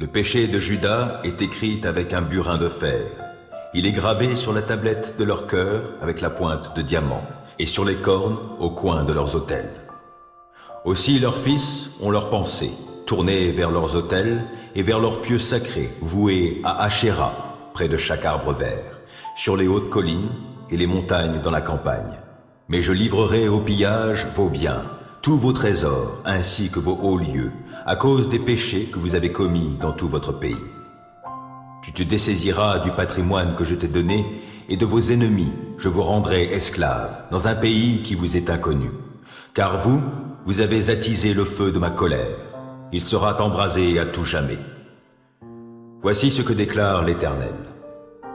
Le péché de Juda est écrit avec un burin de fer. Il est gravé sur la tablette de leur cœur avec la pointe de diamant, et sur les cornes au coin de leurs autels. Aussi leurs fils ont leur pensée, tournée vers leurs autels et vers leurs pieux sacrés, voués à Ashéra, près de chaque arbre vert, sur les hautes collines et les montagnes dans la campagne. Mais je livrerai au pillage vos biens, tous vos trésors, ainsi que vos hauts lieux, à cause des péchés que vous avez commis dans tout votre pays. Tu te dessaisiras du patrimoine que je t'ai donné, et de vos ennemis je vous rendrai esclaves, dans un pays qui vous est inconnu. Car vous avez attisé le feu de ma colère. Il sera embrasé à tout jamais. Voici ce que déclare l'Éternel.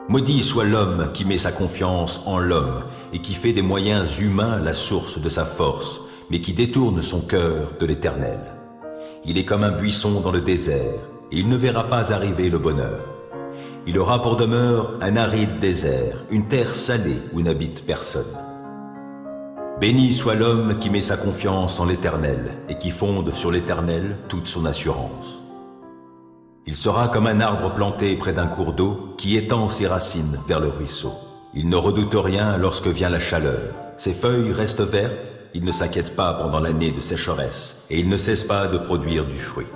Maudit soit l'homme qui met sa confiance en l'homme et qui fait des moyens humains la source de sa force, mais qui détourne son cœur de l'Éternel. Il est comme un buisson dans le désert, et il ne verra pas arriver le bonheur. Il aura pour demeure un aride désert, une terre salée où n'habite personne. Béni soit l'homme qui met sa confiance en l'Éternel et qui fonde sur l'Éternel toute son assurance. Il sera comme un arbre planté près d'un cours d'eau qui étend ses racines vers le ruisseau. Il ne redoute rien lorsque vient la chaleur. Ses feuilles restent vertes, il ne s'inquiète pas pendant l'année de sécheresse, et il ne cesse pas de produire du fruit.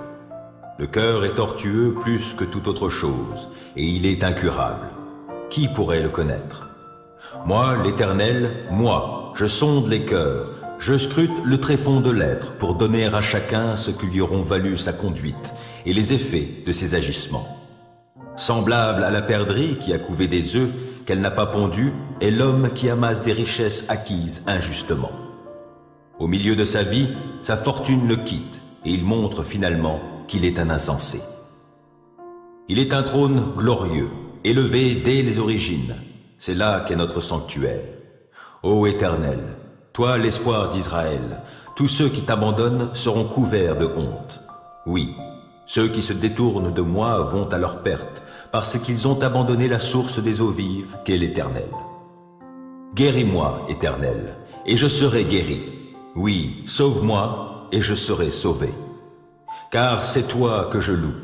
Le cœur est tortueux plus que toute autre chose, et il est incurable. Qui pourrait le connaître? Moi, l'Éternel, moi, je sonde les cœurs, je scrute le tréfonds de l'être pour donner à chacun ce que lui auront valu sa conduite et les effets de ses agissements. Semblable à la perdrix qui a couvé des œufs qu'elle n'a pas pondus est l'homme qui amasse des richesses acquises injustement. Au milieu de sa vie, sa fortune le quitte et il montre finalement qu'il est un insensé. Il est un trône glorieux, élevé dès les origines. C'est là qu'est notre sanctuaire. Ô Éternel, toi l'espoir d'Israël, tous ceux qui t'abandonnent seront couverts de honte. Oui, ceux qui se détournent de moi vont à leur perte, parce qu'ils ont abandonné la source des eaux vives qu'est l'Éternel. Guéris-moi, Éternel, et je serai guéri. Oui, sauve-moi, et je serai sauvé. Car c'est toi que je loue.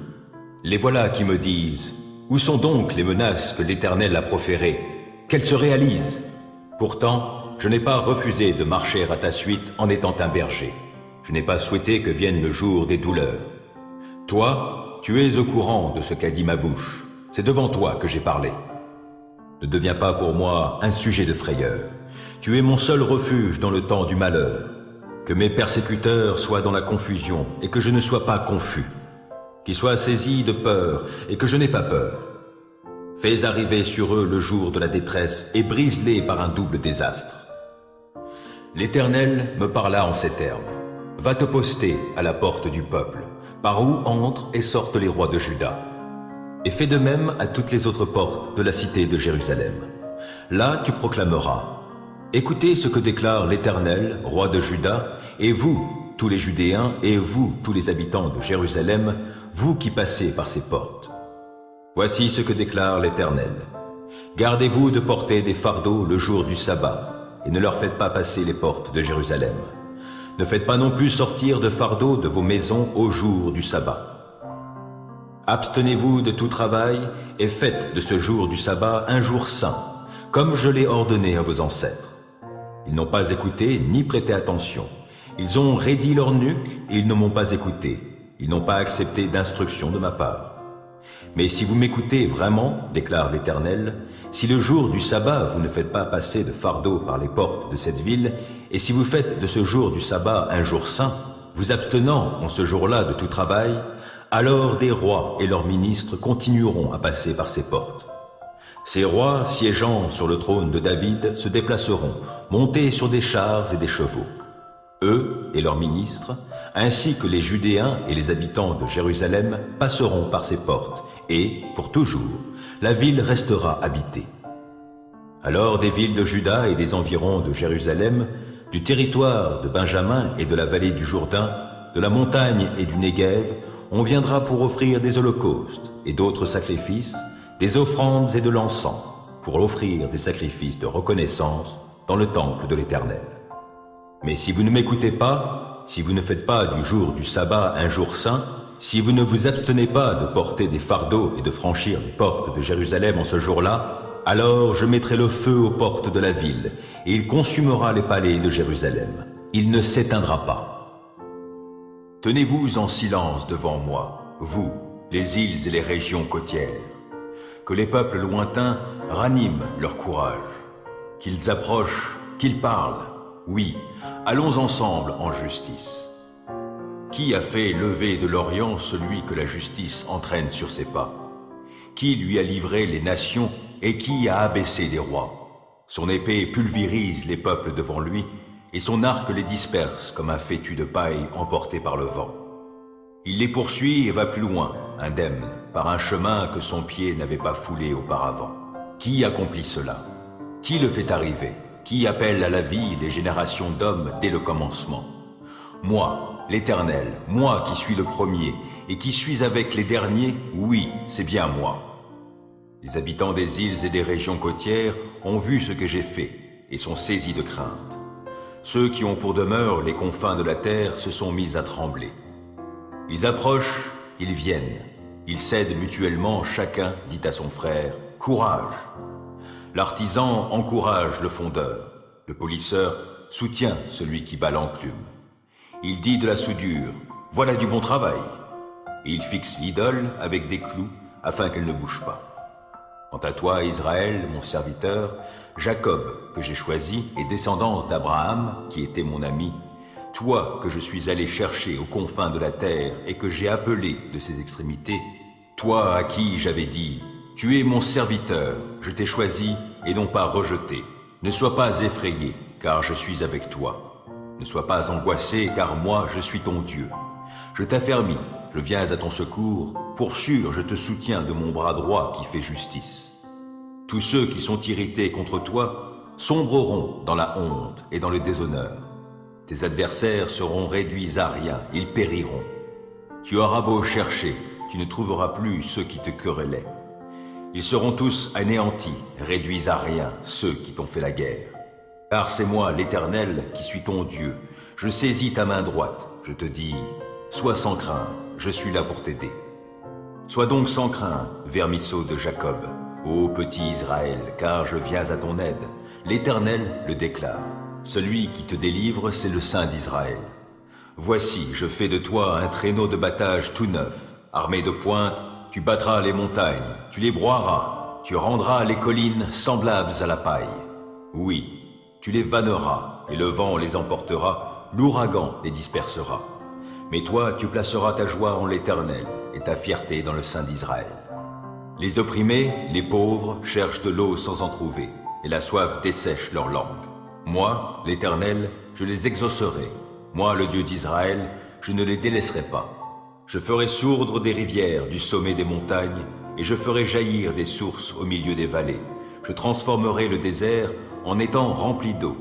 Les voilà qui me disent, où sont donc les menaces que l'Éternel a proférées? Qu'elles se réalisent. Pourtant, je n'ai pas refusé de marcher à ta suite en étant un berger. Je n'ai pas souhaité que vienne le jour des douleurs. Toi, tu es au courant de ce qu'a dit ma bouche. C'est devant toi que j'ai parlé. Ne deviens pas pour moi un sujet de frayeur. Tu es mon seul refuge dans le temps du malheur. Que mes persécuteurs soient dans la confusion et que je ne sois pas confus. Qu'ils soient saisis de peur et que je n'ai pas peur. Fais arriver sur eux le jour de la détresse et brise-les par un double désastre. L'Éternel me parla en ces termes. Va te poster à la porte du peuple, par où entrent et sortent les rois de Juda. Et fais de même à toutes les autres portes de la cité de Jérusalem. Là tu proclameras. Écoutez ce que déclare l'Éternel, roi de Juda, et vous, tous les Judéens, et vous, tous les habitants de Jérusalem, vous qui passez par ces portes. Voici ce que déclare l'Éternel. Gardez-vous de porter des fardeaux le jour du sabbat, et ne leur faites pas passer les portes de Jérusalem. Ne faites pas non plus sortir de fardeaux de vos maisons au jour du sabbat. Abstenez-vous de tout travail, et faites de ce jour du sabbat un jour saint, comme je l'ai ordonné à vos ancêtres. Ils n'ont pas écouté ni prêté attention. Ils ont raidi leur nuque et ils ne m'ont pas écouté. Ils n'ont pas accepté d'instruction de ma part. Mais si vous m'écoutez vraiment, déclare l'Éternel, si le jour du sabbat vous ne faites pas passer de fardeau par les portes de cette ville, et si vous faites de ce jour du sabbat un jour saint, vous abstenant en ce jour-là de tout travail, alors des rois et leurs ministres continueront à passer par ces portes. Ces rois, siégeant sur le trône de David, se déplaceront, montés sur des chars et des chevaux. Eux et leurs ministres, ainsi que les Judéens et les habitants de Jérusalem, passeront par ces portes, et, pour toujours, la ville restera habitée. Alors des villes de Juda et des environs de Jérusalem, du territoire de Benjamin et de la vallée du Jourdain, de la montagne et du Néguev, on viendra pour offrir des holocaustes et d'autres sacrifices, des offrandes et de l'encens, pour offrir des sacrifices de reconnaissance dans le temple de l'Éternel. Mais si vous ne m'écoutez pas, si vous ne faites pas du jour du sabbat un jour saint, si vous ne vous abstenez pas de porter des fardeaux et de franchir les portes de Jérusalem en ce jour-là, alors je mettrai le feu aux portes de la ville, et il consumera les palais de Jérusalem. Il ne s'éteindra pas. Tenez-vous en silence devant moi, vous, les îles et les régions côtières. Que les peuples lointains raniment leur courage. Qu'ils approchent, qu'ils parlent. Oui, allons ensemble en justice. Qui a fait lever de l'Orient celui que la justice entraîne sur ses pas? Qui lui a livré les nations et qui a abaissé des rois? Son épée pulvérise les peuples devant lui, et son arc les disperse comme un fétu de paille emporté par le vent. Il les poursuit et va plus loin, indemne, par un chemin que son pied n'avait pas foulé auparavant. Qui accomplit cela? Qui le fait arriver? Qui appelle à la vie les générations d'hommes dès le commencement? Moi, l'Éternel, moi qui suis le premier, et qui suis avec les derniers, oui, c'est bien moi. Les habitants des îles et des régions côtières ont vu ce que j'ai fait, et sont saisis de crainte. Ceux qui ont pour demeure les confins de la terre se sont mis à trembler. Ils approchent, ils viennent. Ils cèdent mutuellement, chacun dit à son frère « Courage !» L'artisan encourage le fondeur. Le polisseur soutient celui qui bat l'enclume. Il dit de la soudure « Voilà du bon travail !» Et il fixe l'idole avec des clous afin qu'elle ne bouge pas. Quant à toi, Israël, mon serviteur, Jacob, que j'ai choisi, et descendance d'Abraham, qui était mon ami, toi que je suis allé chercher aux confins de la terre et que j'ai appelé de ses extrémités, toi à qui j'avais dit « Tu es mon serviteur, je t'ai choisi et non pas rejeté. Ne sois pas effrayé, car je suis avec toi. Ne sois pas angoissé, car moi je suis ton Dieu. Je t'affermis, je viens à ton secours, pour sûr je te soutiens de mon bras droit qui fait justice. Tous ceux qui sont irrités contre toi sombreront dans la honte et dans le déshonneur. Tes adversaires seront réduits à rien, ils périront. Tu auras beau chercher, tu ne trouveras plus ceux qui te querellaient. Ils seront tous anéantis, réduits à rien, ceux qui t'ont fait la guerre. Car c'est moi, l'Éternel, qui suis ton Dieu. Je saisis ta main droite, je te dis, sois sans crainte, je suis là pour t'aider. Sois donc sans crainte, vermisseau de Jacob, ô petit Israël, car je viens à ton aide. L'Éternel le déclare. Celui qui te délivre, c'est le Saint d'Israël. Voici, je fais de toi un traîneau de battage tout neuf. Armé de pointe, tu battras les montagnes, tu les broieras, tu rendras les collines semblables à la paille. Oui, tu les vanneras, et le vent les emportera, l'ouragan les dispersera. Mais toi, tu placeras ta joie en l'Éternel, et ta fierté dans le Saint d'Israël. Les opprimés, les pauvres, cherchent de l'eau sans en trouver, et la soif dessèche leur langue. Moi, l'Éternel, je les exaucerai. Moi, le Dieu d'Israël, je ne les délaisserai pas. Je ferai sourdre des rivières du sommet des montagnes, et je ferai jaillir des sources au milieu des vallées. Je transformerai le désert en étang rempli d'eau,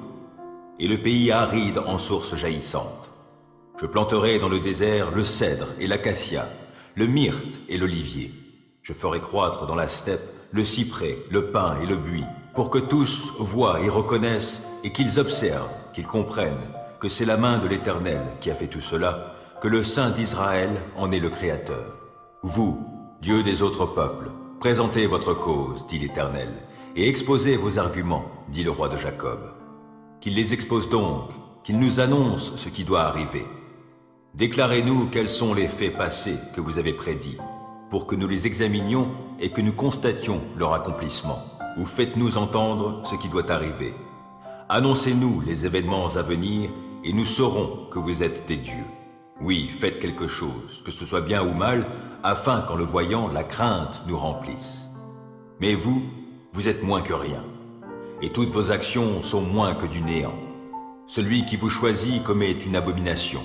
et le pays aride en sources jaillissantes. Je planterai dans le désert le cèdre et l'acacia, le myrte et l'olivier. Je ferai croître dans la steppe le cyprès, le pin et le buis, pour que tous voient et reconnaissent, et qu'ils observent, qu'ils comprennent, que c'est la main de l'Éternel qui a fait tout cela, que le Saint d'Israël en est le Créateur. Vous, Dieu des autres peuples, présentez votre cause, dit l'Éternel, et exposez vos arguments, dit le roi de Jacob. Qu'il les expose donc, qu'il nous annonce ce qui doit arriver. Déclarez-nous quels sont les faits passés que vous avez prédits, pour que nous les examinions et que nous constations leur accomplissement. Ou faites-nous entendre ce qui doit arriver. Annoncez-nous les événements à venir, et nous saurons que vous êtes des dieux. Oui, faites quelque chose, que ce soit bien ou mal, afin qu'en le voyant, la crainte nous remplisse. Mais vous, vous êtes moins que rien, et toutes vos actions sont moins que du néant. Celui qui vous choisit commet une abomination.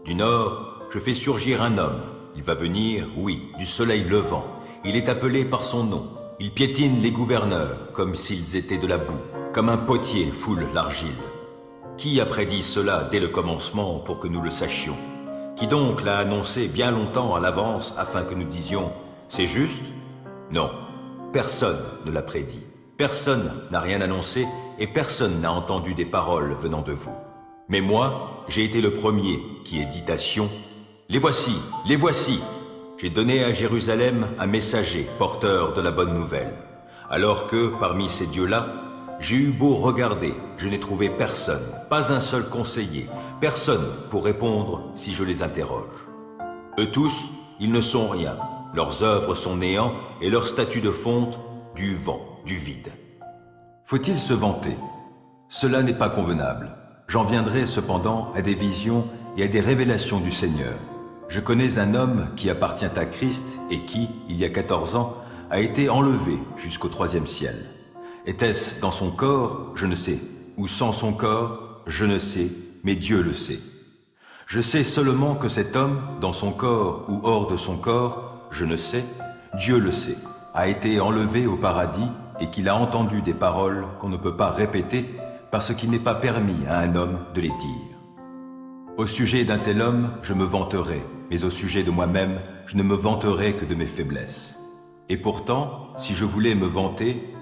Du nord, je fais surgir un homme. Il va venir, oui, du soleil levant. Il est appelé par son nom. Il piétine les gouverneurs comme s'ils étaient de la boue, comme un potier foule l'argile. Qui a prédit cela dès le commencement pour que nous le sachions? Qui donc l'a annoncé bien longtemps à l'avance afin que nous disions « c'est juste » Non, personne ne l'a prédit. Personne n'a rien annoncé et personne n'a entendu des paroles venant de vous. Mais moi, j'ai été le premier qui ai dit à Sion « Les voici, les voici! J'ai donné à Jérusalem un messager porteur de la bonne nouvelle. Alors que, parmi ces dieux-là, j'ai eu beau regarder, je n'ai trouvé personne, pas un seul conseiller, personne pour répondre si je les interroge. Eux tous, ils ne sont rien, leurs œuvres sont néant et leur statut de fonte, du vent, du vide. Faut-il se vanter? Cela n'est pas convenable. J'en viendrai cependant à des visions et à des révélations du Seigneur. Je connais un homme qui appartient à Christ et qui, il y a 14 ans, a été enlevé jusqu'au 3e ciel. Était-ce dans son corps? Je ne sais. Ou sans son corps? Je ne sais, mais Dieu le sait. Je sais seulement que cet homme, dans son corps ou hors de son corps, je ne sais, Dieu le sait, a été enlevé au paradis et qu'il a entendu des paroles qu'on ne peut pas répéter parce qu'il n'est pas permis à un homme de les dire. Au sujet d'un tel homme, je me vanterai, mais au sujet de moi-même, je ne me vanterai que de mes faiblesses. Et pourtant, si je voulais me vanter,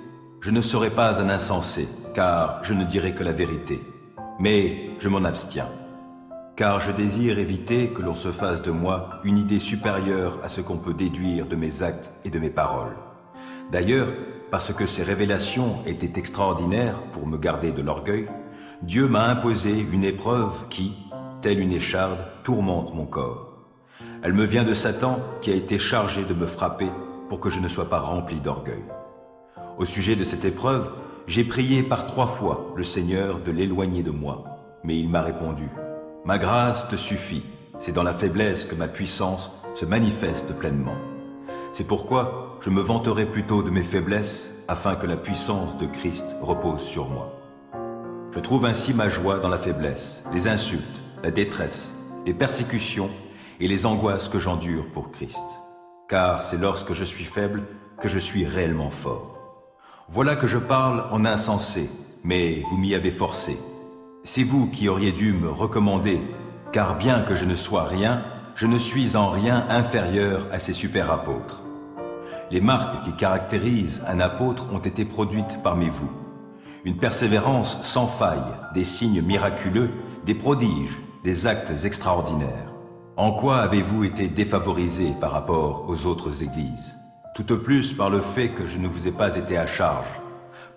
je ne serais pas un insensé, car je ne dirais que la vérité. Mais je m'en abstiens, car je désire éviter que l'on se fasse de moi une idée supérieure à ce qu'on peut déduire de mes actes et de mes paroles. D'ailleurs, parce que ces révélations étaient extraordinaires pour me garder de l'orgueil, Dieu m'a imposé une épreuve qui, telle une écharde, tourmente mon corps. Elle me vient de Satan qui a été chargé de me frapper pour que je ne sois pas rempli d'orgueil. Au sujet de cette épreuve, j'ai prié par 3 fois le Seigneur de l'éloigner de moi, mais il m'a répondu « Ma grâce te suffit, c'est dans la faiblesse que ma puissance se manifeste pleinement. C'est pourquoi je me vanterai plutôt de mes faiblesses afin que la puissance de Christ repose sur moi. Je trouve ainsi ma joie dans la faiblesse, les insultes, la détresse, les persécutions et les angoisses que j'endure pour Christ. Car c'est lorsque je suis faible que je suis réellement fort. Voilà que je parle en insensé, mais vous m'y avez forcé. C'est vous qui auriez dû me recommander, car bien que je ne sois rien, je ne suis en rien inférieur à ces super apôtres. Les marques qui caractérisent un apôtre ont été produites parmi vous. Une persévérance sans faille, des signes miraculeux, des prodiges, des actes extraordinaires. En quoi avez-vous été défavorisés par rapport aux autres églises? Tout au plus par le fait que je ne vous ai pas été à charge.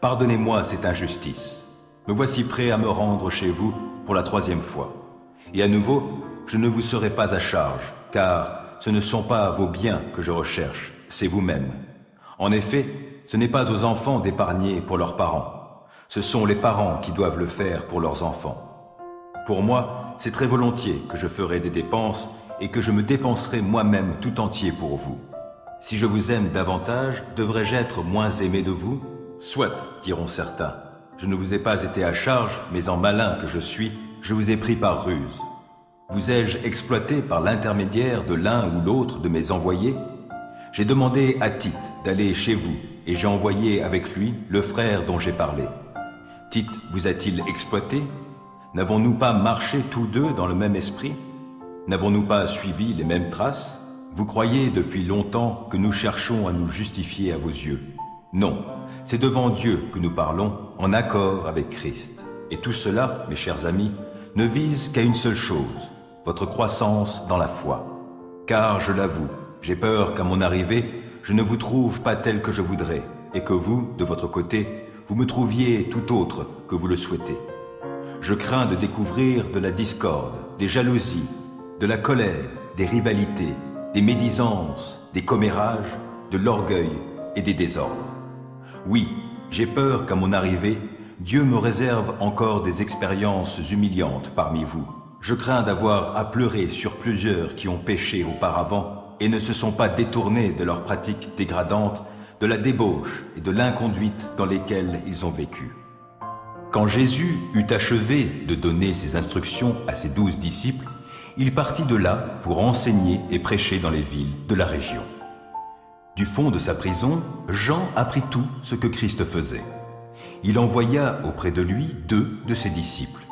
Pardonnez-moi cette injustice. Me voici prêt à me rendre chez vous pour la 3e fois. Et à nouveau, je ne vous serai pas à charge, car ce ne sont pas vos biens que je recherche, c'est vous-même. En effet, ce n'est pas aux enfants d'épargner pour leurs parents. Ce sont les parents qui doivent le faire pour leurs enfants. Pour moi, c'est très volontiers que je ferai des dépenses et que je me dépenserai moi-même tout entier pour vous. Si je vous aime davantage, devrais-je être moins aimé de vous? Soit, diront certains. Je ne vous ai pas été à charge, mais en malin que je suis, je vous ai pris par ruse. Vous ai-je exploité par l'intermédiaire de l'un ou l'autre de mes envoyés? J'ai demandé à Tite d'aller chez vous, et j'ai envoyé avec lui le frère dont j'ai parlé. Tite vous a-t-il exploité? N'avons-nous pas marché tous deux dans le même esprit? N'avons-nous pas suivi les mêmes traces? Vous croyez depuis longtemps que nous cherchons à nous justifier à vos yeux. Non, c'est devant Dieu que nous parlons en accord avec Christ. Et tout cela, mes chers amis, ne vise qu'à une seule chose, votre croissance dans la foi. Car, je l'avoue, j'ai peur qu'à mon arrivée, je ne vous trouve pas tel que je voudrais, et que vous, de votre côté, vous me trouviez tout autre que vous le souhaitez. Je crains de découvrir de la discorde, des jalousies, de la colère, des rivalités, des médisances, des commérages, de l'orgueil et des désordres. Oui, j'ai peur qu'à mon arrivée, Dieu me réserve encore des expériences humiliantes parmi vous. Je crains d'avoir à pleurer sur plusieurs qui ont péché auparavant et ne se sont pas détournés de leurs pratiques dégradantes, de la débauche et de l'inconduite dans lesquelles ils ont vécu. Quand Jésus eut achevé de donner ses instructions à ses 12 disciples, il partit de là pour enseigner et prêcher dans les villes de la région. Du fond de sa prison, Jean apprit tout ce que Christ faisait. Il envoya auprès de lui 2 de ses disciples.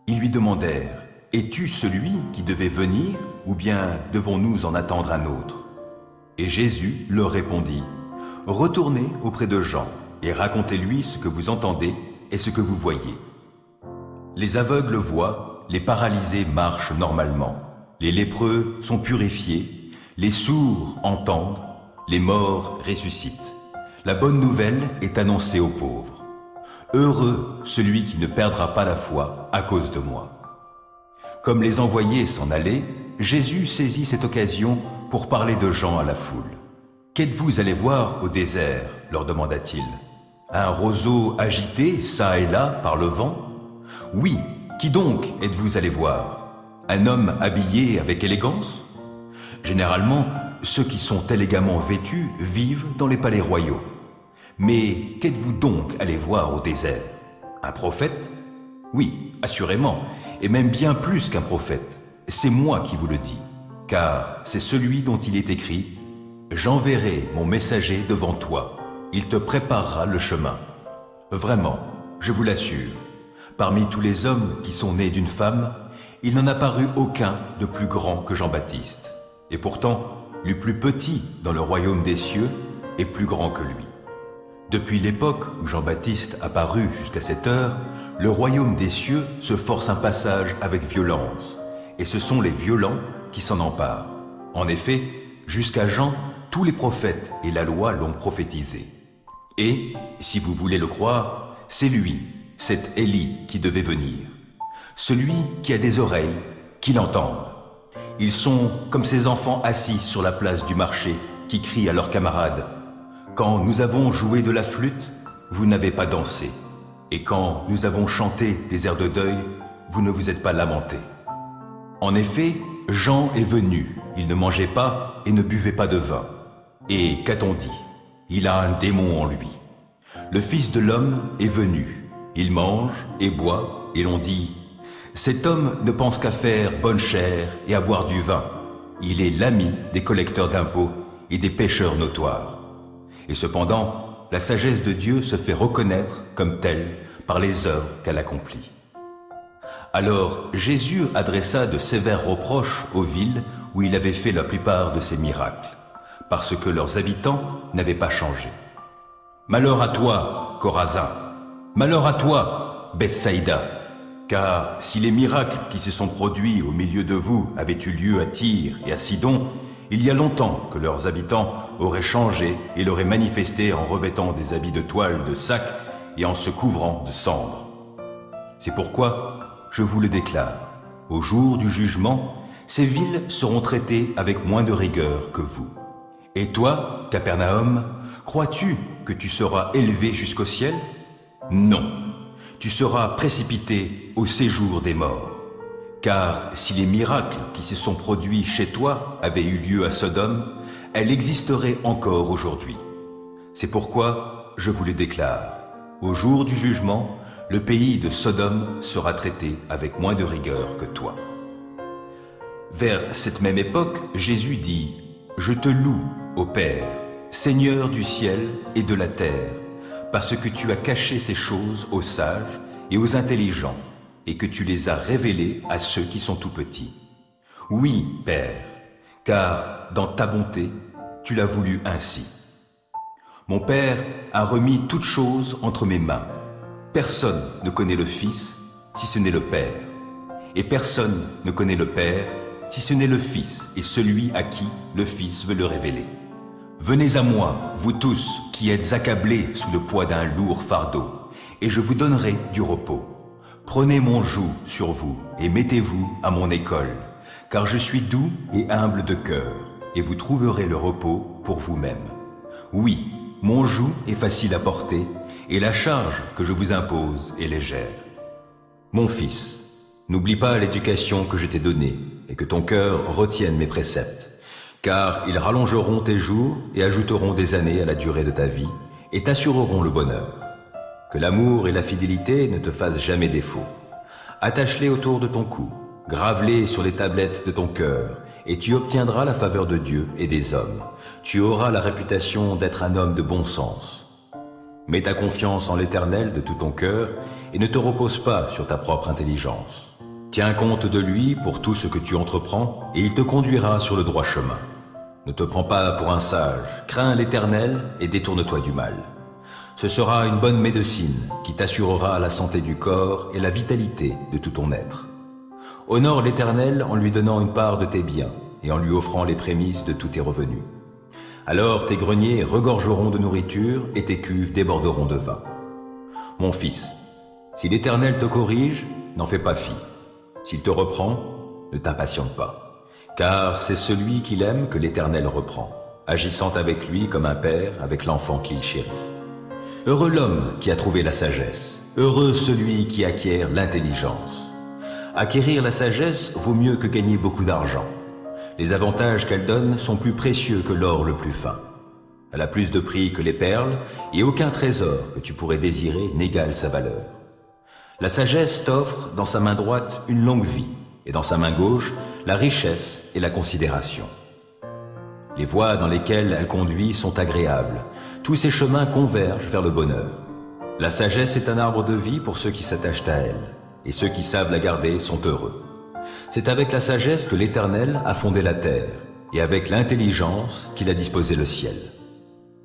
Ils lui demandèrent « Es-tu celui qui devait venir, ou bien devons-nous en attendre un autre ?» Et Jésus leur répondit « Retournez auprès de Jean et racontez-lui ce que vous entendez et ce que vous voyez. Les aveugles voient, les paralysés marchent normalement, les lépreux sont purifiés, les sourds entendent, les morts ressuscitent. La bonne nouvelle est annoncée aux pauvres. Heureux celui qui ne perdra pas la foi à cause de moi. Comme les envoyés s'en allaient, Jésus saisit cette occasion pour parler de Jean à la foule. « Qu'êtes-vous allés voir au désert ?» leur demanda-t-il. « Un roseau agité, çà et là, par le vent ?»« Oui, qui donc êtes-vous allés voir? Un homme habillé avec élégance ?» Généralement, ceux qui sont élégamment vêtus vivent dans les palais royaux. Mais qu'êtes-vous donc allés voir au désert? Un prophète? Oui, assurément, et même bien plus qu'un prophète. C'est moi qui vous le dis, car c'est celui dont il est écrit « J'enverrai mon messager devant toi, il te préparera le chemin. » Vraiment, je vous l'assure, parmi tous les hommes qui sont nés d'une femme, il n'en a paru aucun de plus grand que Jean-Baptiste. Et pourtant, le plus petit dans le royaume des cieux est plus grand que lui. Depuis l'époque où Jean-Baptiste apparut jusqu'à cette heure, le royaume des cieux se force un passage avec violence, et ce sont les violents qui s'en emparent. En effet, jusqu'à Jean, tous les prophètes et la loi l'ont prophétisé. Et, si vous voulez le croire, c'est lui, cet Élie qui devait venir. Celui qui a des oreilles, qui l'entendent. Ils sont comme ces enfants assis sur la place du marché qui crient à leurs camarades « Quand nous avons joué de la flûte, vous n'avez pas dansé. Et quand nous avons chanté des airs de deuil, vous ne vous êtes pas lamentés. » En effet, Jean est venu, il ne mangeait pas et ne buvait pas de vin. Et qu'a-t-on dit? Il a un démon en lui. Le Fils de l'homme est venu, il mange et boit, et l'on dit « Cet homme ne pense qu'à faire bonne chère et à boire du vin. Il est l'ami des collecteurs d'impôts et des pécheurs notoires. » Et cependant, la sagesse de Dieu se fait reconnaître comme telle par les œuvres qu'elle accomplit. Alors Jésus adressa de sévères reproches aux villes où il avait fait la plupart de ses miracles, parce que leurs habitants n'avaient pas changé. « Malheur à toi, Chorazin! Malheur à toi, Bethsaïda! Car si les miracles qui se sont produits au milieu de vous avaient eu lieu à Tyr et à Sidon, il y a longtemps que leurs habitants auraient changé et l'auraient manifesté en revêtant des habits de toile de sac et en se couvrant de cendres. C'est pourquoi je vous le déclare, au jour du jugement, ces villes seront traitées avec moins de rigueur que vous. Et toi, Capernaum, crois-tu que tu seras élevé jusqu'au ciel? Non, tu seras précipité au séjour des morts. Car si les miracles qui se sont produits chez toi avaient eu lieu à Sodome, elle existerait encore aujourd'hui. C'est pourquoi je vous le déclare, au jour du jugement, le pays de Sodome sera traité avec moins de rigueur que toi. Vers cette même époque, Jésus dit « Je te loue, ô Père, Seigneur du ciel et de la terre, parce que tu as caché ces choses aux sages et aux intelligents, et que tu les as révélées à ceux qui sont tout petits. Oui, Père, car dans ta bonté, tu l'as voulu ainsi. Mon Père a remis toutes choses entre mes mains. Personne ne connaît le Fils si ce n'est le Père, et personne ne connaît le Père si ce n'est le Fils et celui à qui le Fils veut le révéler. Venez à moi, vous tous qui êtes accablés sous le poids d'un lourd fardeau, et je vous donnerai du repos. Prenez mon joug sur vous et mettez-vous à mon école, car je suis doux et humble de cœur, et vous trouverez le repos pour vous-même. Oui, mon joug est facile à porter, et la charge que je vous impose est légère. Mon fils, n'oublie pas l'éducation que je t'ai donnée, et que ton cœur retienne mes préceptes, car ils rallongeront tes jours et ajouteront des années à la durée de ta vie, et t'assureront le bonheur. Que l'amour et la fidélité ne te fassent jamais défaut. Attache-les autour de ton cou, grave-les sur les tablettes de ton cœur, et tu obtiendras la faveur de Dieu et des hommes. Tu auras la réputation d'être un homme de bon sens. Mets ta confiance en l'Éternel de tout ton cœur, et ne te repose pas sur ta propre intelligence. Tiens compte de lui pour tout ce que tu entreprends, et il te conduira sur le droit chemin. Ne te prends pas pour un sage, crains l'Éternel et détourne-toi du mal. Ce sera une bonne médecine qui t'assurera la santé du corps et la vitalité de tout ton être. Honore l'Éternel en lui donnant une part de tes biens et en lui offrant les prémices de tous tes revenus. Alors tes greniers regorgeront de nourriture et tes cuves déborderont de vin. Mon fils, si l'Éternel te corrige, n'en fais pas fi. S'il te reprend, ne t'impatiente pas. Car c'est celui qu'il aime que l'Éternel reprend, agissant avec lui comme un père avec l'enfant qu'il chérit. Heureux l'homme qui a trouvé la sagesse, heureux celui qui acquiert l'intelligence. Acquérir la sagesse vaut mieux que gagner beaucoup d'argent. Les avantages qu'elle donne sont plus précieux que l'or le plus fin. Elle a plus de prix que les perles, et aucun trésor que tu pourrais désirer n'égale sa valeur. La sagesse t'offre dans sa main droite une longue vie, et dans sa main gauche la richesse et la considération. Les voies dans lesquelles elle conduit sont agréables. Tous ses chemins convergent vers le bonheur. La sagesse est un arbre de vie pour ceux qui s'attachent à elle, et ceux qui savent la garder sont heureux. C'est avec la sagesse que l'Éternel a fondé la terre, et avec l'intelligence qu'il a disposé le ciel.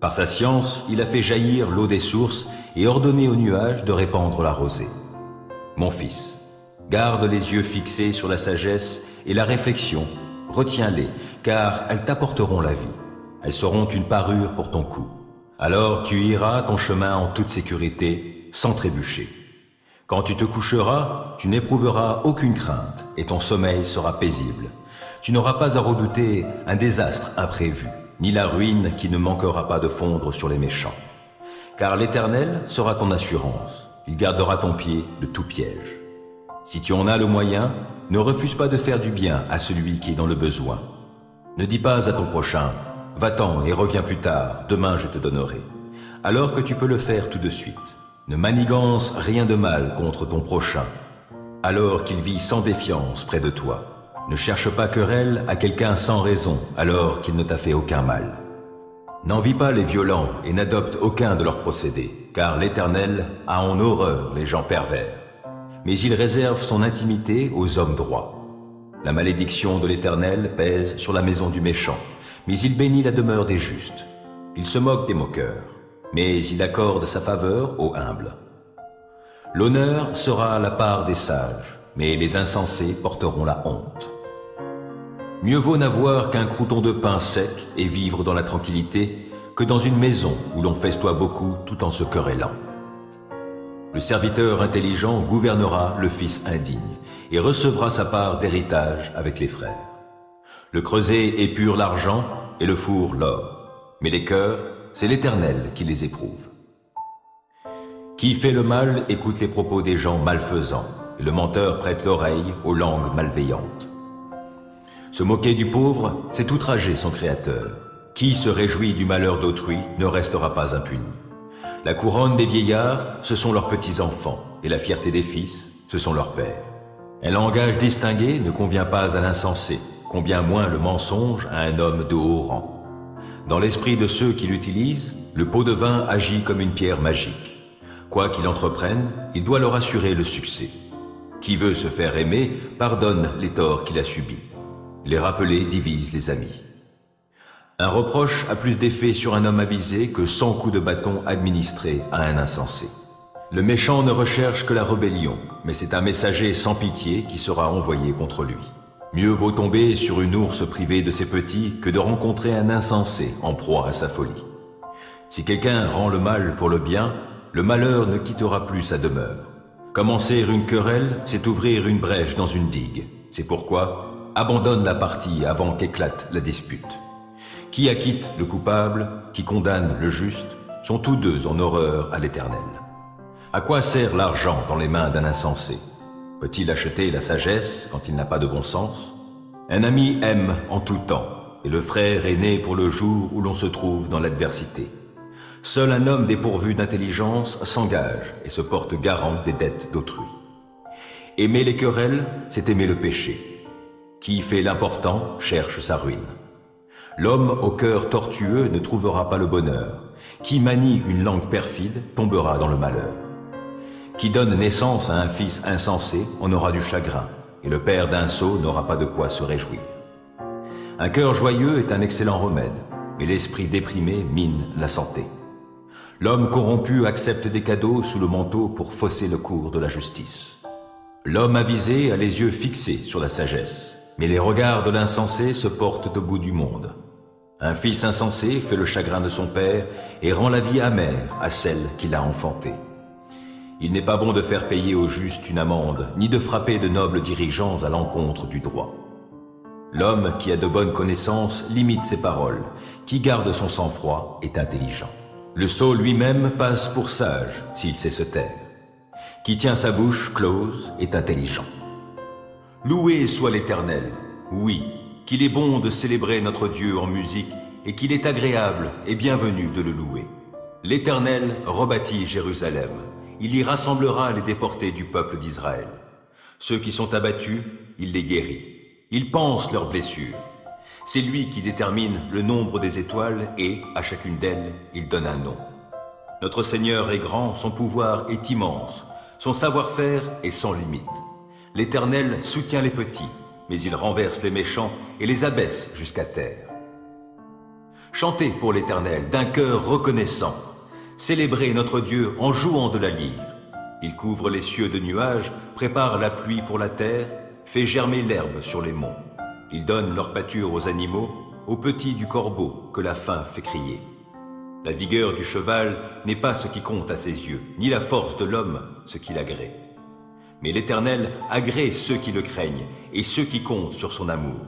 Par sa science, il a fait jaillir l'eau des sources et ordonné aux nuages de répandre la rosée. Mon fils, garde les yeux fixés sur la sagesse et la réflexion, retiens-les, car elles t'apporteront la vie. Elles seront une parure pour ton cou. Alors tu iras ton chemin en toute sécurité, sans trébucher. Quand tu te coucheras, tu n'éprouveras aucune crainte et ton sommeil sera paisible. Tu n'auras pas à redouter un désastre imprévu, ni la ruine qui ne manquera pas de fondre sur les méchants. Car l'Éternel sera ton assurance, il gardera ton pied de tout piège. Si tu en as le moyen, ne refuse pas de faire du bien à celui qui est dans le besoin. Ne dis pas à ton prochain, va-t'en et reviens plus tard, demain je te donnerai, alors que tu peux le faire tout de suite. Ne manigance rien de mal contre ton prochain, alors qu'il vit sans défiance près de toi. Ne cherche pas querelle à quelqu'un sans raison, alors qu'il ne t'a fait aucun mal. N'envie pas les violents et n'adopte aucun de leurs procédés, car l'Éternel a en horreur les gens pervers. Mais il réserve son intimité aux hommes droits. La malédiction de l'Éternel pèse sur la maison du méchant, mais il bénit la demeure des justes. Il se moque des moqueurs, mais il accorde sa faveur aux humbles. L'honneur sera à la part des sages, mais les insensés porteront la honte. Mieux vaut n'avoir qu'un crouton de pain sec et vivre dans la tranquillité que dans une maison où l'on festoie beaucoup tout en se querellant. Le serviteur intelligent gouvernera le fils indigne et recevra sa part d'héritage avec les frères. Le creuset épure l'argent et le four l'or, mais les cœurs, c'est l'Éternel qui les éprouve. Qui fait le mal écoute les propos des gens malfaisants, et le menteur prête l'oreille aux langues malveillantes. Se moquer du pauvre, c'est outrager son Créateur. Qui se réjouit du malheur d'autrui ne restera pas impuni. La couronne des vieillards, ce sont leurs petits-enfants, et la fierté des fils, ce sont leurs pères. Un langage distingué ne convient pas à l'insensé, combien moins le mensonge à un homme de haut rang. Dans l'esprit de ceux qui l'utilisent, le pot de vin agit comme une pierre magique. Quoi qu'il entreprenne, il doit leur assurer le succès. Qui veut se faire aimer, pardonne les torts qu'il a subis. Les rappeler divise les amis. Un reproche a plus d'effet sur un homme avisé que 100 coups de bâton administrés à un insensé. Le méchant ne recherche que la rébellion, mais c'est un messager sans pitié qui sera envoyé contre lui. Mieux vaut tomber sur une ours privée de ses petits que de rencontrer un insensé en proie à sa folie. Si quelqu'un rend le mal pour le bien, le malheur ne quittera plus sa demeure. Commencer une querelle, c'est ouvrir une brèche dans une digue. C'est pourquoi, abandonne la partie avant qu'éclate la dispute. Qui acquitte le coupable, qui condamne le juste, sont tous deux en horreur à l'Éternel. À quoi sert l'argent dans les mains d'un insensé? Peut-il acheter la sagesse quand il n'a pas de bon sens? Un ami aime en tout temps, et le frère est né pour le jour où l'on se trouve dans l'adversité. Seul un homme dépourvu d'intelligence s'engage et se porte garant des dettes d'autrui. Aimer les querelles, c'est aimer le péché. Qui fait l'important cherche sa ruine. L'homme au cœur tortueux ne trouvera pas le bonheur. Qui manie une langue perfide tombera dans le malheur. Qui donne naissance à un fils insensé en aura du chagrin, et le père d'un sot n'aura pas de quoi se réjouir. Un cœur joyeux est un excellent remède, mais l'esprit déprimé mine la santé. L'homme corrompu accepte des cadeaux sous le manteau pour fausser le cours de la justice. L'homme avisé a les yeux fixés sur la sagesse, mais les regards de l'insensé se portent au bout du monde. Un fils insensé fait le chagrin de son père et rend la vie amère à celle qui l'a enfanté. Il n'est pas bon de faire payer au juste une amende, ni de frapper de nobles dirigeants à l'encontre du droit. L'homme qui a de bonnes connaissances limite ses paroles, qui garde son sang-froid est intelligent. Le sot lui-même passe pour sage s'il sait se taire. Qui tient sa bouche close est intelligent. Loué soit l'Éternel, oui, qu'il est bon de célébrer notre Dieu en musique et qu'il est agréable et bienvenu de le louer. L'Éternel rebâtit Jérusalem, il y rassemblera les déportés du peuple d'Israël. Ceux qui sont abattus, il les guérit, il panse leurs blessures. C'est lui qui détermine le nombre des étoiles et, à chacune d'elles, il donne un nom. Notre Seigneur est grand, son pouvoir est immense, son savoir-faire est sans limite. L'Éternel soutient les petits, mais il renverse les méchants et les abaisse jusqu'à terre. Chantez pour l'Éternel d'un cœur reconnaissant. Célébrez notre Dieu en jouant de la lyre. Il couvre les cieux de nuages, prépare la pluie pour la terre, fait germer l'herbe sur les monts. Il donne leur pâture aux animaux, aux petits du corbeau que la faim fait crier. La vigueur du cheval n'est pas ce qui compte à ses yeux, ni la force de l'homme ce qui l'agrée. Mais l'Éternel agrée ceux qui le craignent et ceux qui comptent sur son amour.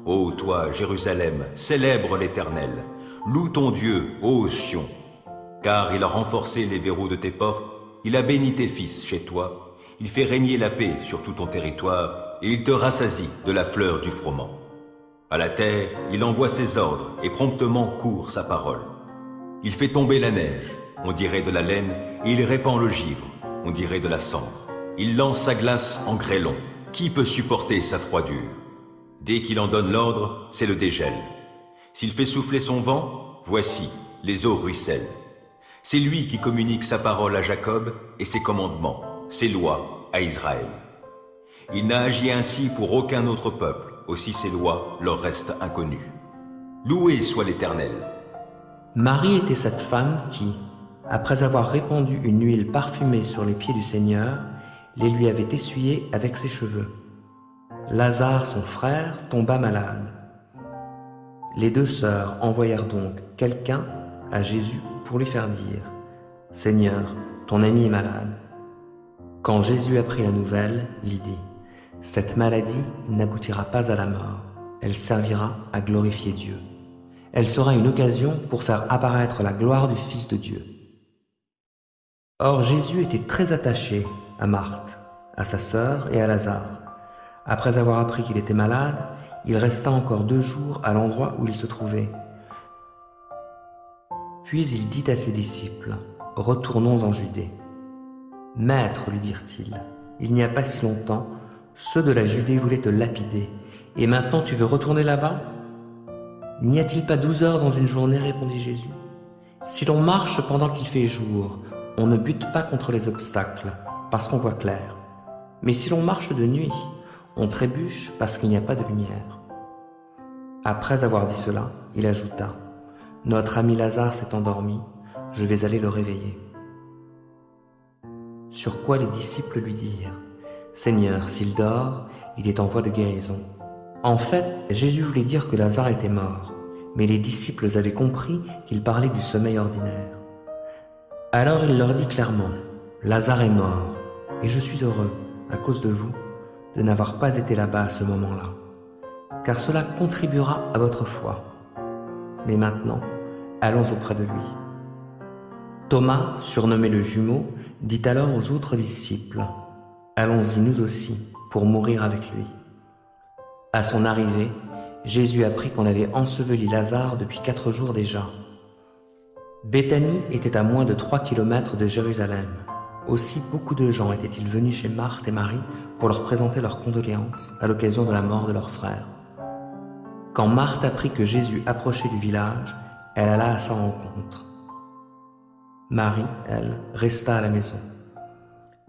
Ô toi, Jérusalem, célèbre l'Éternel. Loue ton Dieu, ô Sion. Car il a renforcé les verrous de tes portes, il a béni tes fils chez toi, il fait régner la paix sur tout ton territoire, et il te rassasie de la fleur du froment. À la terre, il envoie ses ordres, et promptement court sa parole. Il fait tomber la neige, on dirait de la laine, et il répand le givre, on dirait de la cendre. Il lance sa glace en grêlon. Qui peut supporter sa froidure? Dès qu'il en donne l'ordre, c'est le dégel. S'il fait souffler son vent, voici, les eaux ruissellent. C'est lui qui communique sa parole à Jacob et ses commandements, ses lois à Israël. Il n'a agi ainsi pour aucun autre peuple, aussi ses lois leur restent inconnues. Loué soit l'Éternel. Marie était cette femme qui, après avoir répandu une huile parfumée sur les pieds du Seigneur, les lui avait essuyés avec ses cheveux. Lazare, son frère, tomba malade. Les deux sœurs envoyèrent donc quelqu'un à Jésus pour lui faire dire « Seigneur, ton ami est malade. » Quand Jésus apprit la nouvelle, il dit « Cette maladie n'aboutira pas à la mort, elle servira à glorifier Dieu. Elle sera une occasion pour faire apparaître la gloire du Fils de Dieu. » Or Jésus était très attaché à Marthe, à sa sœur et à Lazare. Après avoir appris qu'il était malade, il resta encore 2 jours à l'endroit où il se trouvait. Puis il dit à ses disciples, « Retournons en Judée. »« Maître, lui dirent-ils, il n'y a pas si longtemps, ceux de la Judée voulaient te lapider, et maintenant tu veux retourner là-bas? N'y a-t-il pas 12 heures dans une journée, répondit Jésus. Si l'on marche pendant qu'il fait jour, on ne bute pas contre les obstacles, parce qu'on voit clair. Mais si l'on marche de nuit, on trébuche parce qu'il n'y a pas de lumière. » Après avoir dit cela, il ajouta, « Notre ami Lazare s'est endormi, je vais aller le réveiller. » Sur quoi les disciples lui dirent, « Seigneur, s'il dort, il est en voie de guérison. » En fait, Jésus voulait dire que Lazare était mort, mais les disciples avaient compris qu'il parlait du sommeil ordinaire. Alors il leur dit clairement, « Lazare est mort, et je suis heureux, à cause de vous, de n'avoir pas été là-bas à ce moment-là, car cela contribuera à votre foi. Mais maintenant, allons auprès de lui. » Thomas, surnommé le jumeau, dit alors aux autres disciples, « Allons-y nous aussi, pour mourir avec lui. » À son arrivée, Jésus apprit qu'on avait enseveli Lazare depuis 4 jours déjà. Béthanie était à moins de 3 kilomètres de Jérusalem. Aussi beaucoup de gens étaient-ils venus chez Marthe et Marie pour leur présenter leurs condoléances à l'occasion de la mort de leur frère. Quand Marthe apprit que Jésus approchait du village, elle alla à sa rencontre. Marie, elle, resta à la maison.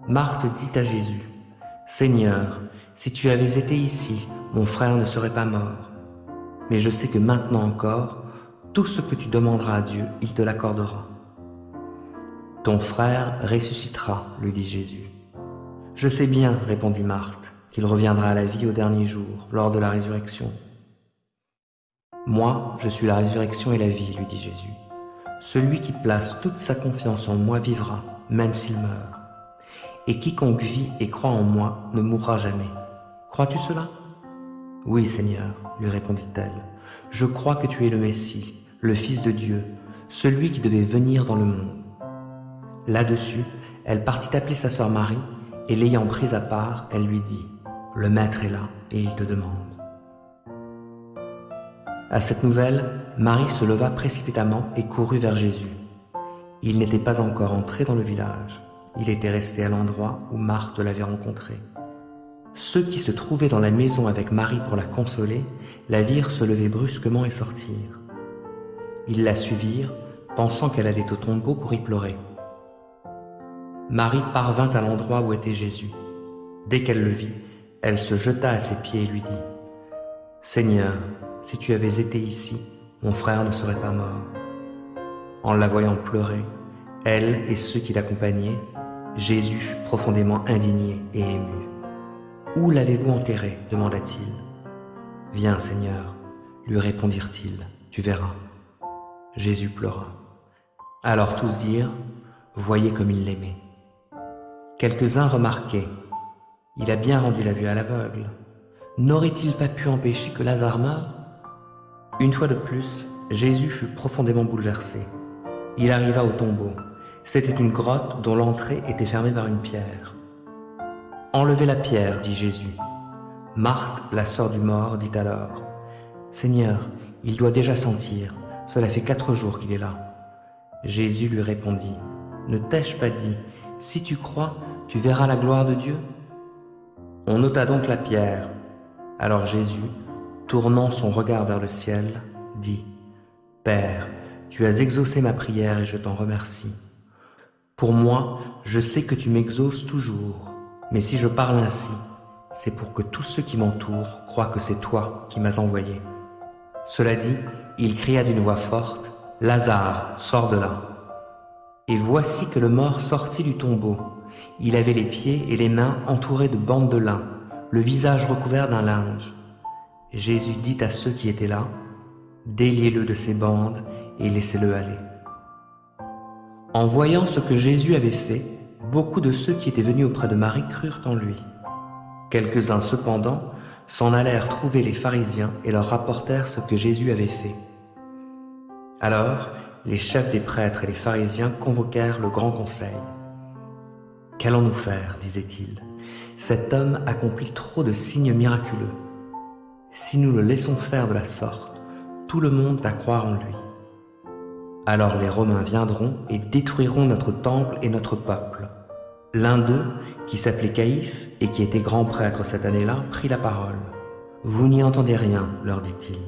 Marthe dit à Jésus, « Seigneur, si tu avais été ici, mon frère ne serait pas mort. Mais je sais que maintenant encore, tout ce que tu demanderas à Dieu, il te l'accordera. » « Ton frère ressuscitera, lui dit Jésus. Je sais bien, répondit Marthe, qu'il reviendra à la vie au dernier jour, lors de la résurrection. Moi, je suis la résurrection et la vie, lui dit Jésus. Celui qui place toute sa confiance en moi vivra, même s'il meurt. Et quiconque vit et croit en moi ne mourra jamais. Crois-tu cela ? Oui, Seigneur, lui répondit-elle. Je crois que tu es le Messie, le Fils de Dieu, celui qui devait venir dans le monde. Là-dessus, elle partit appeler sa sœur Marie, et l'ayant prise à part, elle lui dit, « Le Maître est là, et il te demande. » À cette nouvelle, Marie se leva précipitamment et courut vers Jésus. Il n'était pas encore entré dans le village. Il était resté à l'endroit où Marthe l'avait rencontré. Ceux qui se trouvaient dans la maison avec Marie pour la consoler, la virent se lever brusquement et sortir. Ils la suivirent, pensant qu'elle allait au tombeau pour y pleurer. Marie parvint à l'endroit où était Jésus. Dès qu'elle le vit, elle se jeta à ses pieds et lui dit « Seigneur, si tu avais été ici, mon frère ne serait pas mort. » En la voyant pleurer, elle et ceux qui l'accompagnaient, Jésus fut profondément indigné et ému. « Où l'avez-vous enterré ? demanda-t-il. « Viens, Seigneur, lui répondirent-ils, tu verras. » Jésus pleura. Alors tous dirent, voyez comme il l'aimait. Quelques-uns remarquaient, il a bien rendu la vue à l'aveugle. N'aurait-il pas pu empêcher que Lazare meure ? Une fois de plus, Jésus fut profondément bouleversé. Il arriva au tombeau. C'était une grotte dont l'entrée était fermée par une pierre. « Enlevez la pierre, dit Jésus. » Marthe, la sœur du mort, dit alors, « Seigneur, il doit déjà sentir, cela fait 4 jours qu'il est là. » Jésus lui répondit, « Ne t'ai-je pas dit, si tu crois, tu verras la gloire de Dieu ?» On ôta donc la pierre. Alors Jésus, tournant son regard vers le ciel, dit, « Père, tu as exaucé ma prière et je t'en remercie. Pour moi, je sais que tu m'exauces toujours, mais si je parle ainsi, c'est pour que tous ceux qui m'entourent croient que c'est toi qui m'as envoyé. » Cela dit, il cria d'une voix forte, « Lazare, sors de là !» Et voici que le mort sortit du tombeau. Il avait les pieds et les mains entourés de bandes de lin, le visage recouvert d'un linge. Jésus dit à ceux qui étaient là, « Déliez-le de ses bandes et laissez-le aller. » En voyant ce que Jésus avait fait, beaucoup de ceux qui étaient venus auprès de Marie crurent en lui. Quelques-uns cependant s'en allèrent trouver les pharisiens et leur rapportèrent ce que Jésus avait fait. Alors, les chefs des prêtres et les pharisiens convoquèrent le grand conseil. « Qu'allons-nous faire ? disaient-ils. Cet homme accomplit trop de signes miraculeux. Si nous le laissons faire de la sorte, tout le monde va croire en lui. Alors les Romains viendront et détruiront notre temple et notre peuple. » L'un d'eux, qui s'appelait Caïphe et qui était grand prêtre cette année-là, prit la parole. « Vous n'y entendez rien, leur dit-il.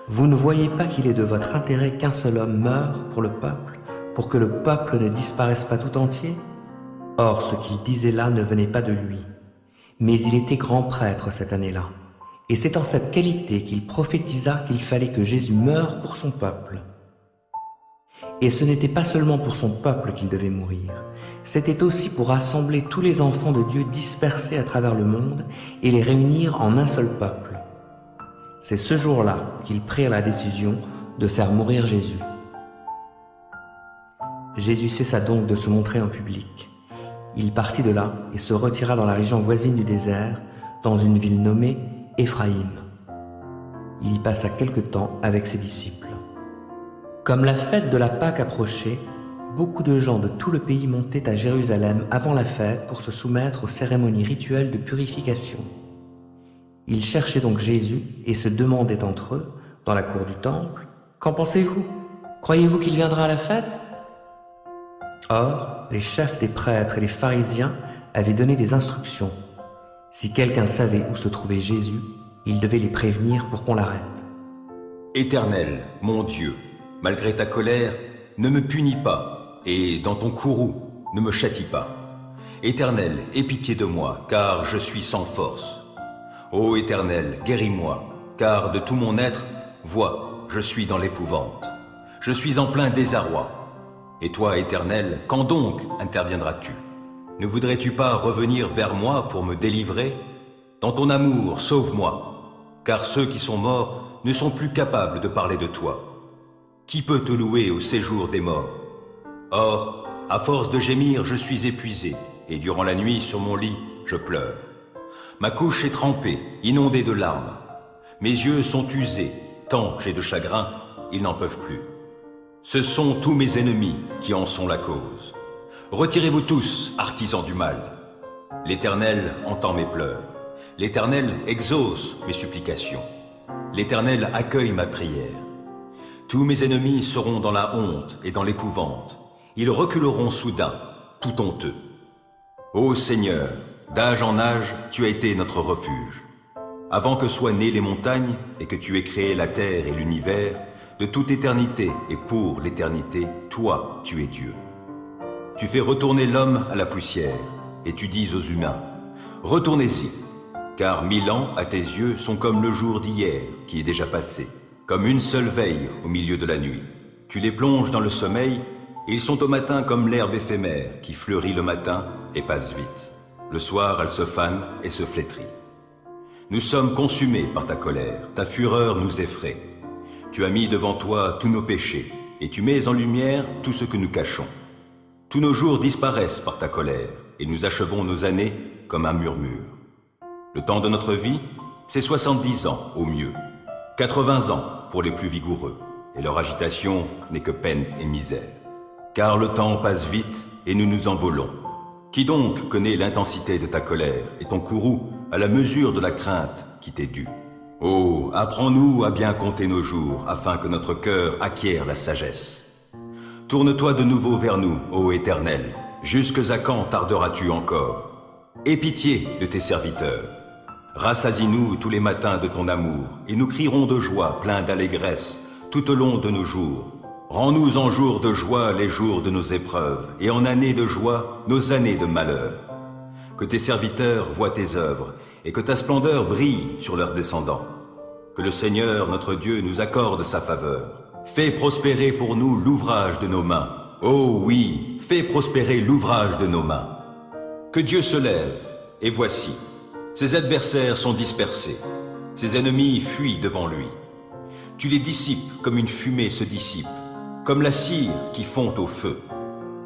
Vous ne voyez pas qu'il est de votre intérêt qu'un seul homme meure pour le peuple, pour que le peuple ne disparaisse pas tout entier ? Or, ce qu'il disait là ne venait pas de lui. Mais il était grand prêtre cette année-là. Et c'est en cette qualité qu'il prophétisa qu'il fallait que Jésus meure pour son peuple. Et ce n'était pas seulement pour son peuple qu'il devait mourir, c'était aussi pour rassembler tous les enfants de Dieu dispersés à travers le monde et les réunir en un seul peuple. C'est ce jour-là qu'ils prirent la décision de faire mourir Jésus. Jésus cessa donc de se montrer en public. Il partit de là et se retira dans la région voisine du désert, dans une ville nommée Éphraïm. Il y passa quelque temps avec ses disciples. Comme la fête de la Pâque approchait, beaucoup de gens de tout le pays montaient à Jérusalem avant la fête pour se soumettre aux cérémonies rituelles de purification. Ils cherchaient donc Jésus et se demandaient entre eux, dans la cour du temple, « Qu'en pensez-vous ? Croyez-vous qu'il viendra à la fête ?» Or, les chefs des prêtres et les pharisiens avaient donné des instructions. Si quelqu'un savait où se trouvait Jésus, il devait les prévenir pour qu'on l'arrête. « Éternel, mon Dieu, malgré ta colère, ne me punis pas, et dans ton courroux, ne me châtie pas. Éternel, aie pitié de moi, car je suis sans force. Ô Éternel, guéris-moi, car de tout mon être, vois, je suis dans l'épouvante. Je suis en plein désarroi. Et toi, Éternel, quand donc interviendras-tu? Ne voudrais-tu pas revenir vers moi pour me délivrer? Dans ton amour, sauve-moi, car ceux qui sont morts ne sont plus capables de parler de toi. Qui peut te louer au séjour des morts? Or, à force de gémir, je suis épuisé, et durant la nuit, sur mon lit, je pleure. Ma couche est trempée, inondée de larmes. Mes yeux sont usés, tant j'ai de chagrin, ils n'en peuvent plus. Ce sont tous mes ennemis qui en sont la cause. Retirez-vous tous, artisans du mal. L'Éternel entend mes pleurs. L'Éternel exauce mes supplications. L'Éternel accueille ma prière. Tous mes ennemis seront dans la honte et dans l'épouvante. Ils reculeront soudain, tout honteux. Ô Seigneur, d'âge en âge, tu as été notre refuge. Avant que soient nées les montagnes et que tu aies créé la terre et l'univers, de toute éternité et pour l'éternité, toi, tu es Dieu. Tu fais retourner l'homme à la poussière, et tu dis aux humains, retournez-y, car 1000 ans à tes yeux sont comme le jour d'hier qui est déjà passé, comme une seule veille au milieu de la nuit. Tu les plonges dans le sommeil, et ils sont au matin comme l'herbe éphémère qui fleurit le matin et passe vite. Le soir, elle se fane et se flétrit. Nous sommes consumés par ta colère, ta fureur nous effraie. Tu as mis devant toi tous nos péchés, et tu mets en lumière tout ce que nous cachons. Tous nos jours disparaissent par ta colère, et nous achevons nos années comme un murmure. Le temps de notre vie, c'est 70 ans au mieux, 80 ans pour les plus vigoureux, et leur agitation n'est que peine et misère. Car le temps passe vite, et nous nous envolons. Qui donc connaît l'intensité de ta colère et ton courroux à la mesure de la crainte qui t'est due? Oh, apprends-nous à bien compter nos jours, afin que notre cœur acquiert la sagesse. Tourne-toi de nouveau vers nous, ô Éternel. Jusque à quand tarderas-tu encore? Aie pitié de tes serviteurs. Rassasie-nous tous les matins de ton amour, et nous crierons de joie, pleins d'allégresse, tout au long de nos jours. Rends-nous en jours de joie les jours de nos épreuves, et en années de joie nos années de malheur. Que tes serviteurs voient tes œuvres, et que ta splendeur brille sur leurs descendants. Que le Seigneur, notre Dieu, nous accorde sa faveur. Fais prospérer pour nous l'ouvrage de nos mains. Oh oui, fais prospérer l'ouvrage de nos mains. Que Dieu se lève, et voici, ses adversaires sont dispersés, ses ennemis fuient devant lui. Tu les dissipes comme une fumée se dissipe, comme la cire qui fond au feu.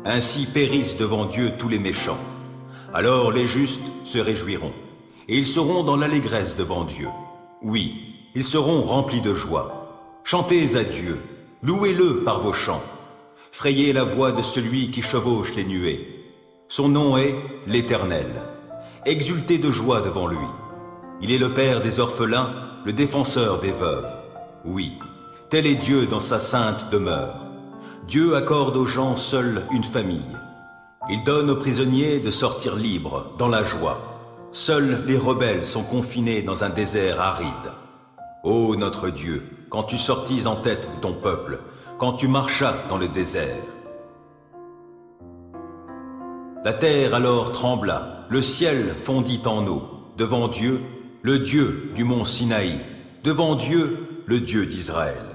Ainsi périssent devant Dieu tous les méchants. Alors les justes se réjouiront, et ils seront dans l'allégresse devant Dieu. Oui, ils seront remplis de joie. Chantez à Dieu, louez-le par vos chants. Frayez la voix de celui qui chevauche les nuées. Son nom est l'Éternel. Exultez de joie devant lui. Il est le Père des orphelins, le défenseur des veuves. Oui, tel est Dieu dans sa sainte demeure. Dieu accorde aux gens seuls une famille. Il donne aux prisonniers de sortir libres, dans la joie. Seuls les rebelles sont confinés dans un désert aride. Ô notre Dieu, quand tu sortis en tête de ton peuple, quand tu marchas dans le désert. La terre alors trembla, le ciel fondit en eau, devant Dieu, le Dieu du mont Sinaï, devant Dieu, le Dieu d'Israël.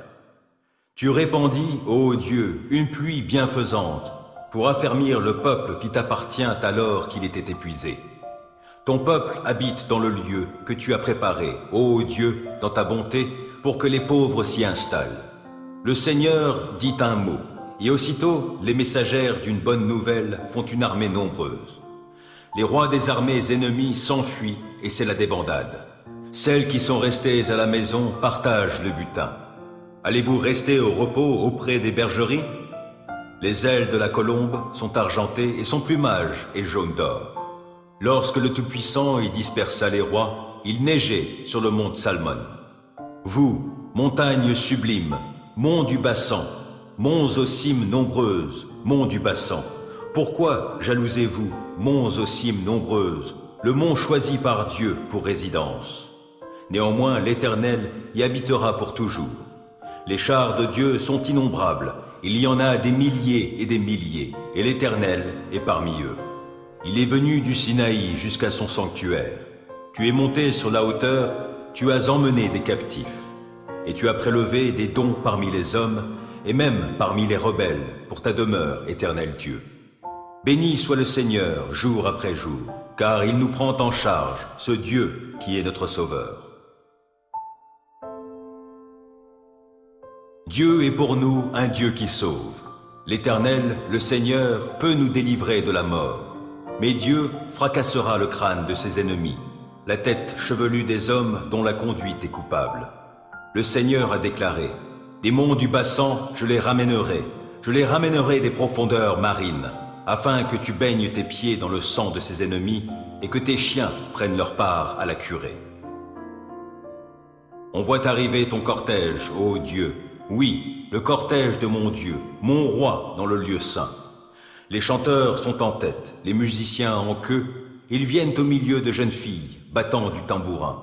Tu répandis, ô Dieu, une pluie bienfaisante, pour affermir le peuple qui t'appartient alors qu'il était épuisé. Ton peuple habite dans le lieu que tu as préparé, ô Dieu, dans ta bonté, pour que les pauvres s'y installent. Le Seigneur dit un mot, et aussitôt les messagères d'une bonne nouvelle font une armée nombreuse. Les rois des armées ennemies s'enfuient, et c'est la débandade. Celles qui sont restées à la maison partagent le butin. Allez-vous rester au repos auprès des bergeries? Les ailes de la colombe sont argentées et son plumage est jaune d'or. Lorsque le Tout-Puissant y dispersa les rois, il neigeait sur le mont Salmon. Vous, montagnes sublimes, monts du Bassan, monts aux cimes nombreuses, monts du Bassan, pourquoi jalousez-vous, monts aux cimes nombreuses, le mont choisi par Dieu pour résidence? Néanmoins, l'Éternel y habitera pour toujours. Les chars de Dieu sont innombrables, il y en a des milliers, et l'Éternel est parmi eux. Il est venu du Sinaï jusqu'à son sanctuaire. Tu es monté sur la hauteur, tu as emmené des captifs, et tu as prélevé des dons parmi les hommes, et même parmi les rebelles, pour ta demeure, Éternel Dieu. Béni soit le Seigneur jour après jour, car il nous prend en charge, ce Dieu qui est notre Sauveur. Dieu est pour nous un Dieu qui sauve. L'Éternel, le Seigneur, peut nous délivrer de la mort. Mais Dieu fracassera le crâne de ses ennemis, la tête chevelue des hommes dont la conduite est coupable. Le Seigneur a déclaré, « Des monts du Bassan, je les ramènerai des profondeurs marines, afin que tu baignes tes pieds dans le sang de ses ennemis et que tes chiens prennent leur part à la curée. » On voit arriver ton cortège, ô Dieu, oui, le cortège de mon Dieu, mon roi dans le lieu saint. Les chanteurs sont en tête, les musiciens en queue, ils viennent au milieu de jeunes filles, battant du tambourin.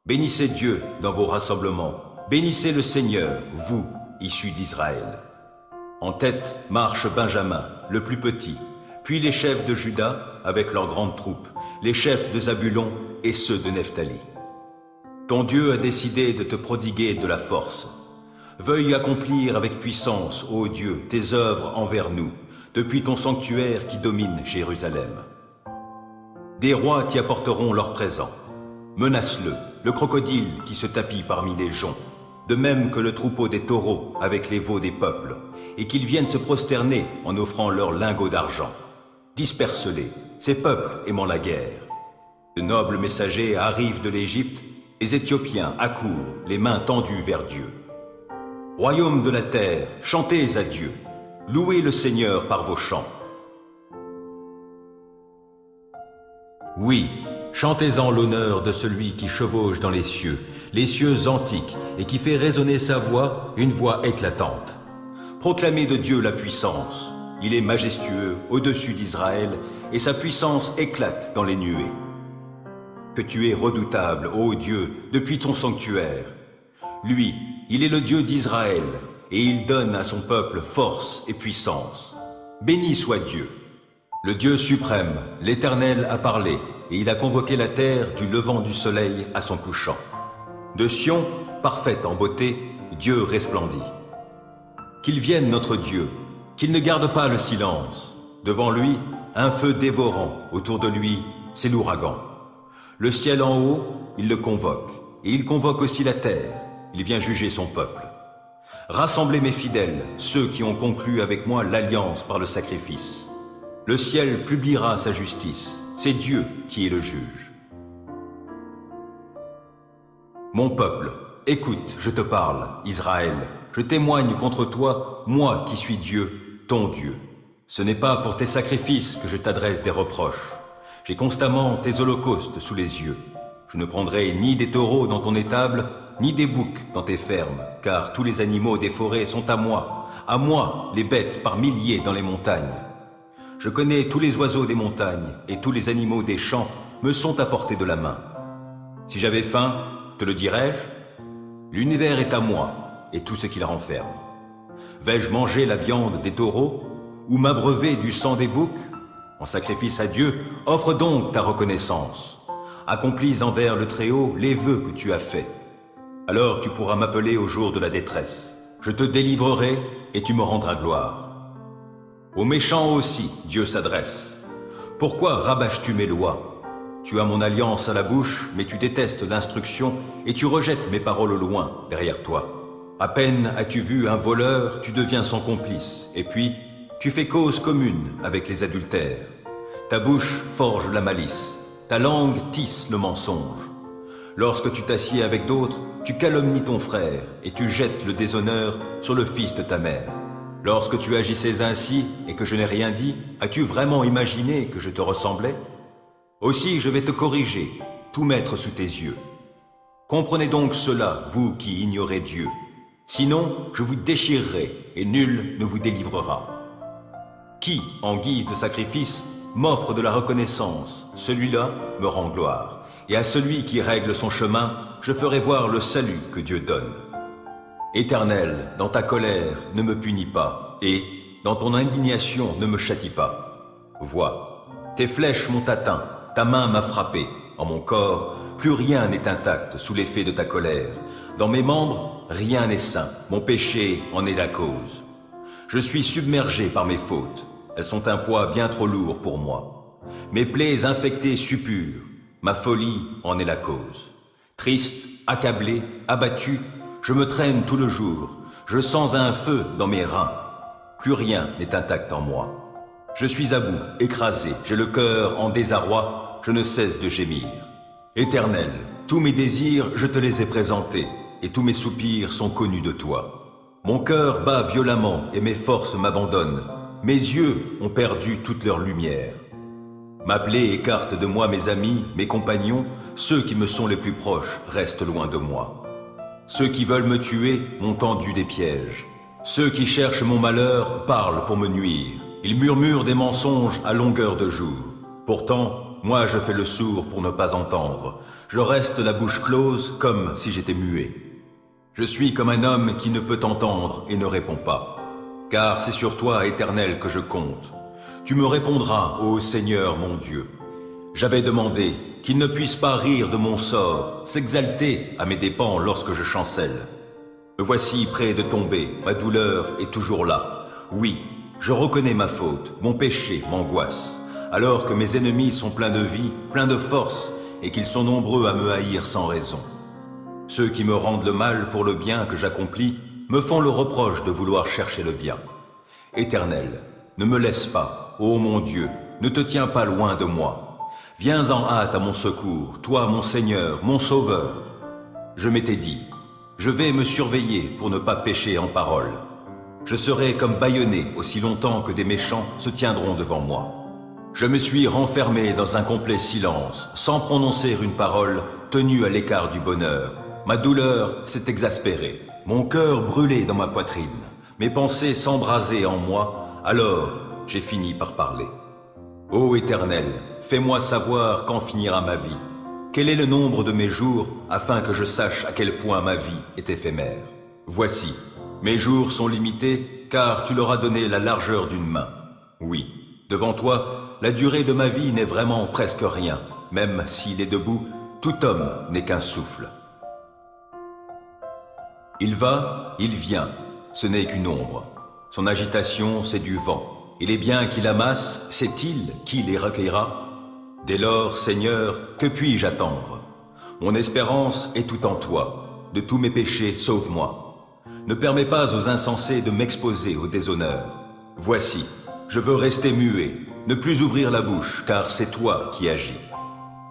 Bénissez Dieu dans vos rassemblements, bénissez le Seigneur, vous, issus d'Israël. En tête marche Benjamin, le plus petit, puis les chefs de Juda avec leurs grandes troupes, les chefs de Zabulon et ceux de Nephtali. Ton Dieu a décidé de te prodiguer de la force. Veuille accomplir avec puissance, ô Dieu, tes œuvres envers nous, depuis ton sanctuaire qui domine Jérusalem. Des rois t'y apporteront leurs présents. Menace-le, le crocodile qui se tapit parmi les joncs, de même que le troupeau des taureaux avec les veaux des peuples, et qu'ils viennent se prosterner en offrant leurs lingots d'argent. Disperse-les, ces peuples aimant la guerre. De nobles messagers arrivent de l'Égypte, les Éthiopiens accourent, les mains tendues vers Dieu. Royaume de la terre, chantez à Dieu, louez le Seigneur par vos chants. Oui, chantez-en l'honneur de celui qui chevauche dans les cieux antiques, et qui fait résonner sa voix, une voix éclatante. Proclamez de Dieu la puissance. Il est majestueux au-dessus d'Israël, et sa puissance éclate dans les nuées. Que tu es redoutable, ô Dieu, depuis ton sanctuaire. Lui, il est le Dieu d'Israël, et il donne à son peuple force et puissance. Béni soit Dieu. Le Dieu suprême, l'Éternel a parlé, et il a convoqué la terre du levant du soleil à son couchant. De Sion, parfaite en beauté, Dieu resplendit. Qu'il vienne notre Dieu, qu'il ne garde pas le silence. Devant lui, un feu dévorant, autour de lui, c'est l'ouragan. Le ciel en haut, il le convoque, et il convoque aussi la terre, il vient juger son peuple. Rassemblez mes fidèles, ceux qui ont conclu avec moi l'alliance par le sacrifice. Le ciel publiera sa justice, c'est Dieu qui est le juge. Mon peuple, écoute, je te parle, Israël, je témoigne contre toi, moi qui suis Dieu, ton Dieu. Ce n'est pas pour tes sacrifices que je t'adresse des reproches. J'ai constamment tes holocaustes sous les yeux. Je ne prendrai ni des taureaux dans ton étable, ni des boucs dans tes fermes, car tous les animaux des forêts sont à moi les bêtes par milliers dans les montagnes. Je connais tous les oiseaux des montagnes, et tous les animaux des champs me sont à portée de la main. Si j'avais faim, te le dirais-je? L'univers est à moi, et tout ce qu'il renferme. Vais-je manger la viande des taureaux, ou m'abreuver du sang des boucs? En sacrifice à Dieu, offre donc ta reconnaissance. Accomplis envers le Très-Haut les vœux que tu as faits. Alors tu pourras m'appeler au jour de la détresse. Je te délivrerai et tu me rendras gloire. Aux méchants aussi, Dieu s'adresse. Pourquoi rabâches-tu mes lois? Tu as mon alliance à la bouche, mais tu détestes l'instruction et tu rejettes mes paroles au loin, derrière toi. À peine as-tu vu un voleur, tu deviens son complice, et puis tu fais cause commune avec les adultères. Ta bouche forge la malice, ta langue tisse le mensonge. Lorsque tu t'assieds avec d'autres, tu calomnies ton frère et tu jettes le déshonneur sur le fils de ta mère. Lorsque tu agissais ainsi et que je n'ai rien dit, as-tu vraiment imaginé que je te ressemblais? Aussi je vais te corriger, tout mettre sous tes yeux. Comprenez donc cela, vous qui ignorez Dieu. Sinon, je vous déchirerai et nul ne vous délivrera. Qui, en guise de sacrifice, m'offre de la reconnaissance, celui-là me rend gloire. Et à celui qui règle son chemin, je ferai voir le salut que Dieu donne. Éternel, dans ta colère, ne me punis pas, et, dans ton indignation, ne me châtie pas. Vois, tes flèches m'ont atteint, ta main m'a frappé. En mon corps, plus rien n'est intact sous l'effet de ta colère. Dans mes membres, rien n'est sain, mon péché en est la cause. Je suis submergé par mes fautes. Elles sont un poids bien trop lourd pour moi. Mes plaies infectées suppurent. Ma folie en est la cause. Triste, accablé, abattu, je me traîne tout le jour. Je sens un feu dans mes reins. Plus rien n'est intact en moi. Je suis à bout, écrasé, j'ai le cœur en désarroi, je ne cesse de gémir. Éternel, tous mes désirs, je te les ai présentés, et tous mes soupirs sont connus de toi. Mon cœur bat violemment et mes forces m'abandonnent. Mes yeux ont perdu toute leur lumière. Ma plaie écarte de moi mes amis, mes compagnons, ceux qui me sont les plus proches restent loin de moi. Ceux qui veulent me tuer m'ont tendu des pièges. Ceux qui cherchent mon malheur parlent pour me nuire. Ils murmurent des mensonges à longueur de jour. Pourtant, moi je fais le sourd pour ne pas entendre. Je reste la bouche close comme si j'étais muet. Je suis comme un homme qui ne peut entendre et ne répond pas. Car c'est sur toi, Éternel, que je compte. Tu me répondras, ô Seigneur mon Dieu. J'avais demandé qu'il ne puisse pas rire de mon sort, s'exalter à mes dépens lorsque je chancelle. Me voici près de tomber, ma douleur est toujours là. Oui, je reconnais ma faute, mon péché m'angoisse, alors que mes ennemis sont pleins de vie, pleins de force, et qu'ils sont nombreux à me haïr sans raison. Ceux qui me rendent le mal pour le bien que j'accomplis me font le reproche de vouloir chercher le bien. Éternel, ne me laisse pas, ô mon Dieu, ne te tiens pas loin de moi. Viens en hâte à mon secours, toi mon Seigneur, mon Sauveur. Je m'étais dit, je vais me surveiller pour ne pas pécher en parole. Je serai comme bâillonné aussi longtemps que des méchants se tiendront devant moi. Je me suis renfermé dans un complet silence, sans prononcer une parole, tenu à l'écart du bonheur. Ma douleur s'est exaspérée, mon cœur brûlé dans ma poitrine, mes pensées s'embrasaient en moi, alors j'ai fini par parler. Ô Éternel, fais-moi savoir quand finira ma vie. Quel est le nombre de mes jours, afin que je sache à quel point ma vie est éphémère. Voici, mes jours sont limités, car tu leur as donné la largeur d'une main. Oui, devant toi, la durée de ma vie n'est vraiment presque rien, même s'il est debout, tout homme n'est qu'un souffle. Il va, il vient, ce n'est qu'une ombre. Son agitation, c'est du vent. Et les biens qu'il amasse, c'est-il qui les recueillera? Dès lors, Seigneur, que puis-je attendre? Mon espérance est tout en toi. De tous mes péchés, sauve-moi. Ne permets pas aux insensés de m'exposer au déshonneur. Voici, je veux rester muet, ne plus ouvrir la bouche, car c'est toi qui agis.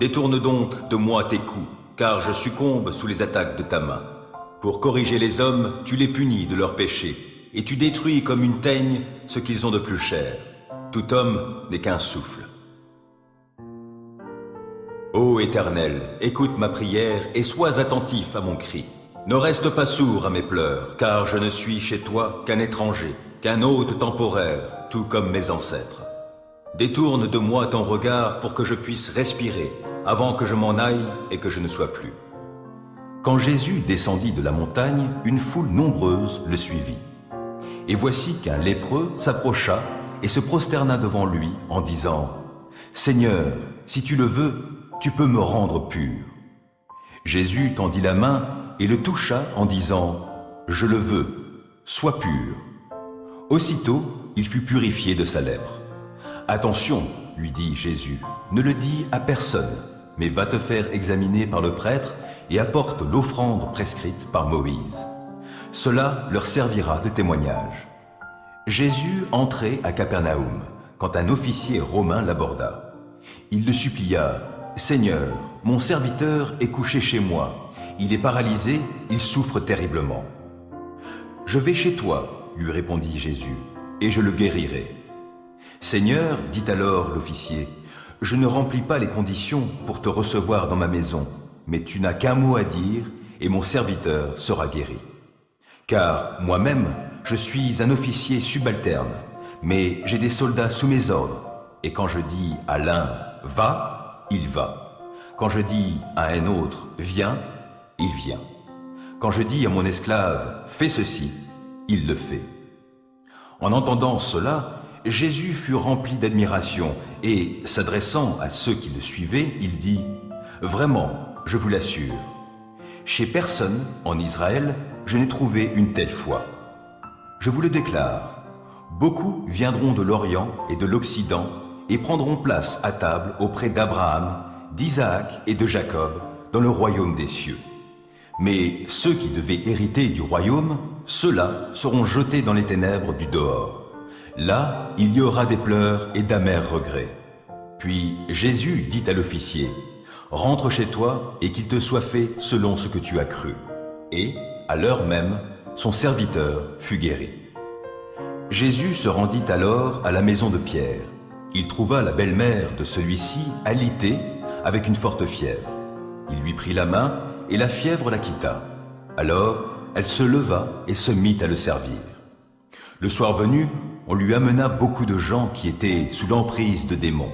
Détourne donc de moi tes coups, car je succombe sous les attaques de ta main. Pour corriger les hommes, tu les punis de leurs péchés. Et tu détruis comme une teigne ce qu'ils ont de plus cher. Tout homme n'est qu'un souffle. Ô Éternel, écoute ma prière et sois attentif à mon cri. Ne reste pas sourd à mes pleurs, car je ne suis chez toi qu'un étranger, qu'un hôte temporaire, tout comme mes ancêtres. Détourne de moi ton regard pour que je puisse respirer, avant que je m'en aille et que je ne sois plus. Quand Jésus descendit de la montagne, une foule nombreuse le suivit. Et voici qu'un lépreux s'approcha et se prosterna devant lui en disant « Seigneur, si tu le veux, tu peux me rendre pur. » Jésus tendit la main et le toucha en disant « Je le veux, sois pur. » Aussitôt, il fut purifié de sa lèpre. « Attention, lui dit Jésus, ne le dis à personne, mais va te faire examiner par le prêtre et apporte l'offrande prescrite par Moïse. Cela leur servira de témoignage. » Jésus entrait à Capernaum, quand un officier romain l'aborda. Il le supplia, « Seigneur, mon serviteur est couché chez moi. Il est paralysé, il souffre terriblement. »« Je vais chez toi, lui répondit Jésus, et je le guérirai. »« Seigneur, dit alors l'officier, je ne remplis pas les conditions pour te recevoir dans ma maison, mais tu n'as qu'un mot à dire, et mon serviteur sera guéri. Car moi-même, je suis un officier subalterne, mais j'ai des soldats sous mes ordres, et quand je dis à l'un « va », il va. Quand je dis à un autre « viens », il vient. Quand je dis à mon esclave « fais ceci », il le fait. En entendant cela, Jésus fut rempli d'admiration, et s'adressant à ceux qui le suivaient, il dit « Vraiment, je vous l'assure, chez personne en Israël, je n'ai trouvé une telle foi. Je vous le déclare, Beaucoup viendront de l'Orient et de l'Occident et prendront place à table auprès d'Abraham, d'Isaac et de Jacob dans le royaume des cieux. Mais ceux qui devaient hériter du royaume, ceux-là seront jetés dans les ténèbres du dehors. Là, il y aura des pleurs et d'amers regrets. Puis Jésus dit à l'officier, « Rentre chez toi et qu'il te soit fait selon ce que tu as cru. » Et, à l'heure même, son serviteur fut guéri. Jésus se rendit alors à la maison de Pierre. Il trouva la belle-mère de celui-ci alitée avec une forte fièvre. Il lui prit la main et la fièvre la quitta. Alors, elle se leva et se mit à le servir. Le soir venu, on lui amena beaucoup de gens qui étaient sous l'emprise de démons.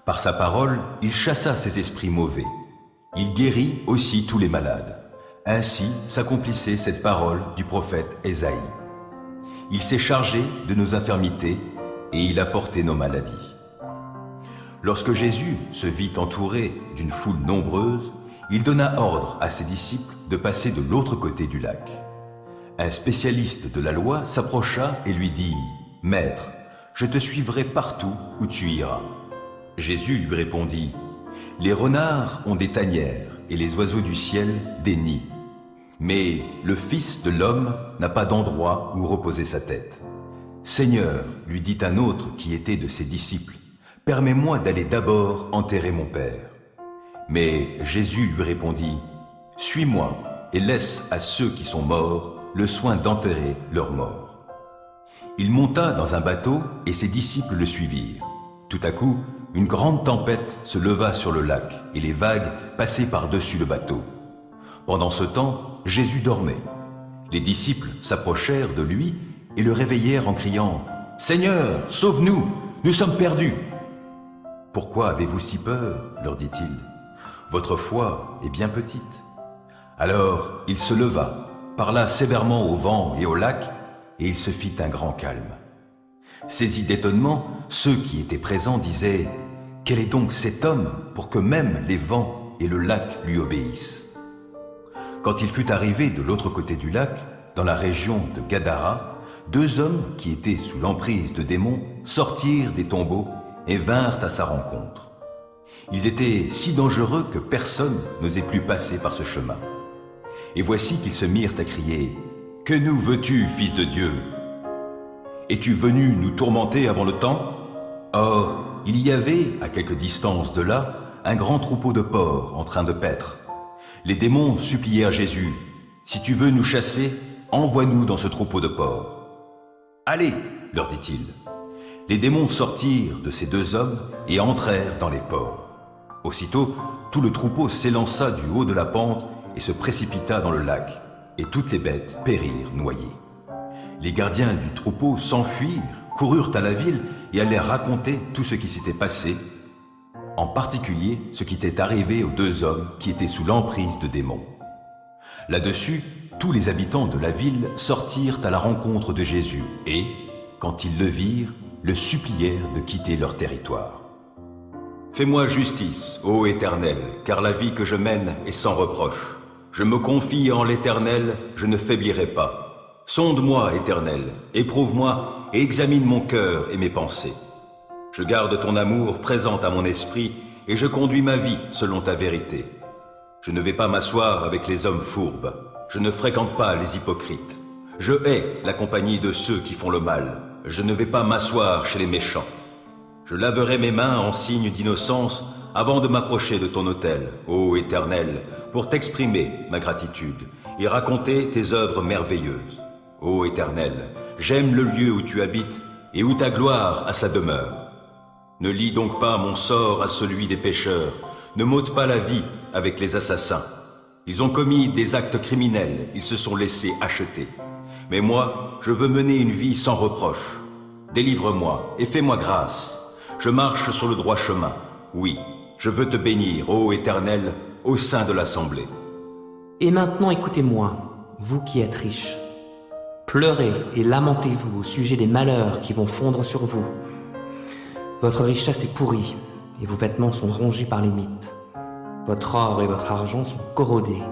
Par sa parole, il chassa ces esprits mauvais. Il guérit aussi tous les malades. Ainsi s'accomplissait cette parole du prophète Ésaïe. Il s'est chargé de nos infirmités et il a porté nos maladies. Lorsque Jésus se vit entouré d'une foule nombreuse, il donna ordre à ses disciples de passer de l'autre côté du lac. Un spécialiste de la loi s'approcha et lui dit « Maître, je te suivrai partout où tu iras. » Jésus lui répondit « Les renards ont des tanières et les oiseaux du ciel des nids. Mais le Fils de l'homme n'a pas d'endroit où reposer sa tête. » « Seigneur, lui dit un autre qui était de ses disciples, permets-moi d'aller d'abord enterrer mon Père. » Mais Jésus lui répondit, « Suis-moi et laisse à ceux qui sont morts le soin d'enterrer leurs morts. » Il monta dans un bateau et ses disciples le suivirent. Tout à coup, une grande tempête se leva sur le lac et les vagues passaient par-dessus le bateau. Pendant ce temps, Jésus dormait. Les disciples s'approchèrent de lui et le réveillèrent en criant « Seigneur, sauve-nous, nous sommes perdus !» « Pourquoi avez-vous si peur ?» leur dit-il. « Votre foi est bien petite. » Alors il se leva, parla sévèrement au vent et au lac, et il se fit un grand calme. Saisis d'étonnement, ceux qui étaient présents disaient « Quel est donc cet homme pour que même les vents et le lac lui obéissent ?» Quand il fut arrivé de l'autre côté du lac, dans la région de Gadara, deux hommes qui étaient sous l'emprise de démons sortirent des tombeaux et vinrent à sa rencontre. Ils étaient si dangereux que personne n'osait plus passer par ce chemin. Et voici qu'ils se mirent à crier « Que nous veux-tu, Fils de Dieu ? Es-tu venu nous tourmenter avant le temps ?» Or, il y avait, à quelque distance de là, un grand troupeau de porcs en train de paître. Les démons supplièrent Jésus « Si tu veux nous chasser, envoie-nous dans ce troupeau de porcs. » « Allez !» leur dit-il. Les démons sortirent de ces deux hommes et entrèrent dans les porcs. Aussitôt, tout le troupeau s'élança du haut de la pente et se précipita dans le lac, et toutes les bêtes périrent noyées. Les gardiens du troupeau s'enfuirent, coururent à la ville et allèrent raconter tout ce qui s'était passé, en particulier ce qui était arrivé aux deux hommes qui étaient sous l'emprise de démons. Là-dessus, tous les habitants de la ville sortirent à la rencontre de Jésus et, quand ils le virent, le supplièrent de quitter leur territoire. « Fais-moi justice, ô Éternel, car la vie que je mène est sans reproche. Je me confie en l'Éternel, je ne faiblirai pas. Sonde-moi, Éternel, éprouve-moi et examine mon cœur et mes pensées. Je garde ton amour présent à mon esprit et je conduis ma vie selon ta vérité. Je ne vais pas m'asseoir avec les hommes fourbes. Je ne fréquente pas les hypocrites. Je hais la compagnie de ceux qui font le mal. Je ne vais pas m'asseoir chez les méchants. Je laverai mes mains en signe d'innocence avant de m'approcher de ton autel, ô Éternel, pour t'exprimer ma gratitude et raconter tes œuvres merveilleuses. Ô Éternel, j'aime le lieu où tu habites et où ta gloire a sa demeure. Ne lie donc pas mon sort à celui des pécheurs, ne m'ôte pas la vie avec les assassins. Ils ont commis des actes criminels, ils se sont laissés acheter. Mais moi, je veux mener une vie sans reproche. Délivre-moi et fais-moi grâce. Je marche sur le droit chemin. Oui, je veux te bénir, ô Éternel, au sein de l'assemblée. Et maintenant écoutez-moi, vous qui êtes riches. Pleurez et lamentez-vous au sujet des malheurs qui vont fondre sur vous. Votre richesse est pourrie et vos vêtements sont rongés par les mites. Votre or et votre argent sont corrodés,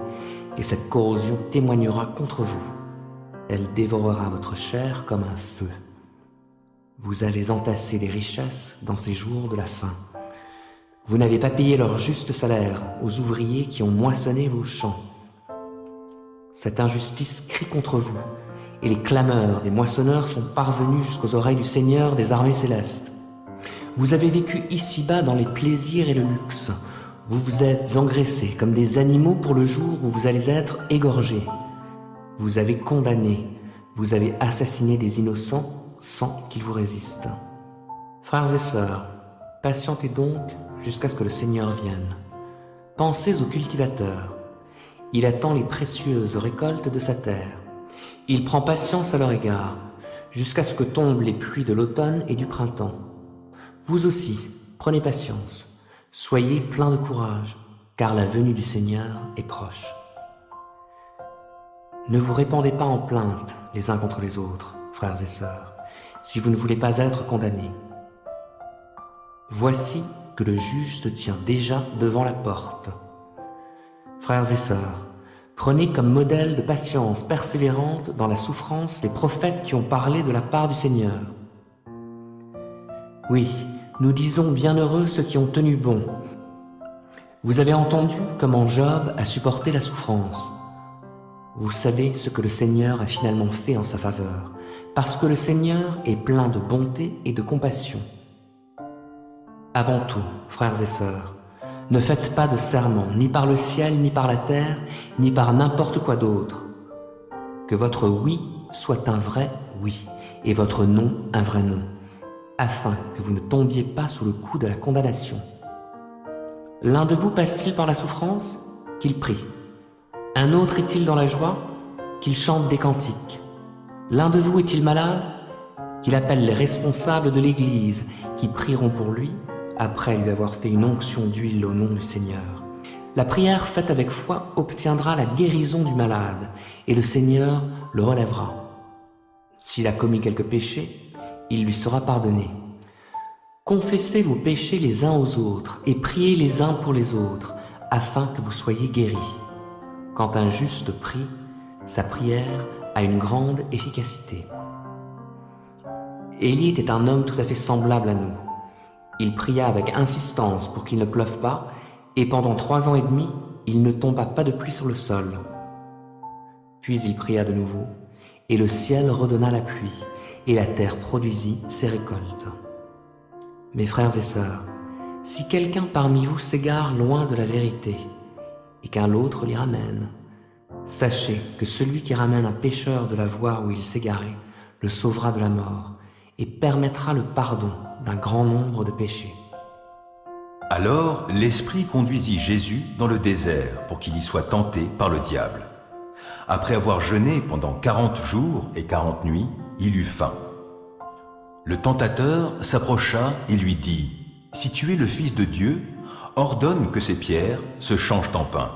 et cette corrosion témoignera contre vous. Elle dévorera votre chair comme un feu. vous avez entassé des richesses dans ces jours de la faim. Vous n'avez pas payé leur juste salaire aux ouvriers qui ont moissonné vos champs. Cette injustice crie contre vous, et les clameurs des moissonneurs sont parvenues jusqu'aux oreilles du Seigneur des armées célestes. Vous avez vécu ici-bas dans les plaisirs et le luxe. Vous vous êtes engraissés comme des animaux pour le jour où vous allez être égorgés. Vous avez condamné, vous avez assassiné des innocents sans qu'ils vous résistent. Frères et sœurs, patientez donc jusqu'à ce que le Seigneur vienne. Pensez au cultivateur. Il attend les précieuses récoltes de sa terre. Il prend patience à leur égard, jusqu'à ce que tombent les pluies de l'automne et du printemps. Vous aussi, prenez patience. Soyez pleins de courage, car la venue du Seigneur est proche. Ne vous répandez pas en plaintes les uns contre les autres, frères et sœurs, si vous ne voulez pas être condamnés. Voici que le juge se tient déjà devant la porte. Frères et sœurs, prenez comme modèle de patience persévérante dans la souffrance les prophètes qui ont parlé de la part du Seigneur. Oui, nous disons bienheureux ceux qui ont tenu bon. Vous avez entendu comment Job a supporté la souffrance. Vous savez ce que le Seigneur a finalement fait en sa faveur, parce que le Seigneur est plein de bonté et de compassion. Avant tout, frères et sœurs, ne faites pas de serment, ni par le ciel, ni par la terre, ni par n'importe quoi d'autre. Que votre oui soit un vrai oui, et votre non un vrai non, afin que vous ne tombiez pas sous le coup de la condamnation. L'un de vous passe-t-il par la souffrance? Qu'il prie. Un autre est-il dans la joie? Qu'il chante des cantiques. L'un de vous est-il malade? Qu'il appelle les responsables de l'Église, qui prieront pour lui, après lui avoir fait une onction d'huile au nom du Seigneur. La prière faite avec foi obtiendra la guérison du malade, et le Seigneur le relèvera. S'il a commis quelque péché, il lui sera pardonné. Confessez vos péchés les uns aux autres, et priez les uns pour les autres, afin que vous soyez guéris. Quand un juste prie, sa prière a une grande efficacité. Élie était un homme tout à fait semblable à nous. Il pria avec insistance pour qu'il ne pleuve pas, et pendant 3 ans et demi, il ne tomba pas de pluie sur le sol. Puis il pria de nouveau, et le ciel redonna la pluie, et la terre produisit ses récoltes. Mes frères et sœurs, si quelqu'un parmi vous s'égare loin de la vérité, et qu'un autre l'y ramène, sachez que celui qui ramène un pécheur de la voie où il s'égarait le sauvera de la mort, et permettra le pardon d'un grand nombre de péchés. Alors l'Esprit conduisit Jésus dans le désert pour qu'il y soit tenté par le diable. Après avoir jeûné pendant 40 jours et 40 nuits, il eut faim. Le tentateur s'approcha et lui dit : « Si tu es le Fils de Dieu, ordonne que ces pierres se changent en pain. »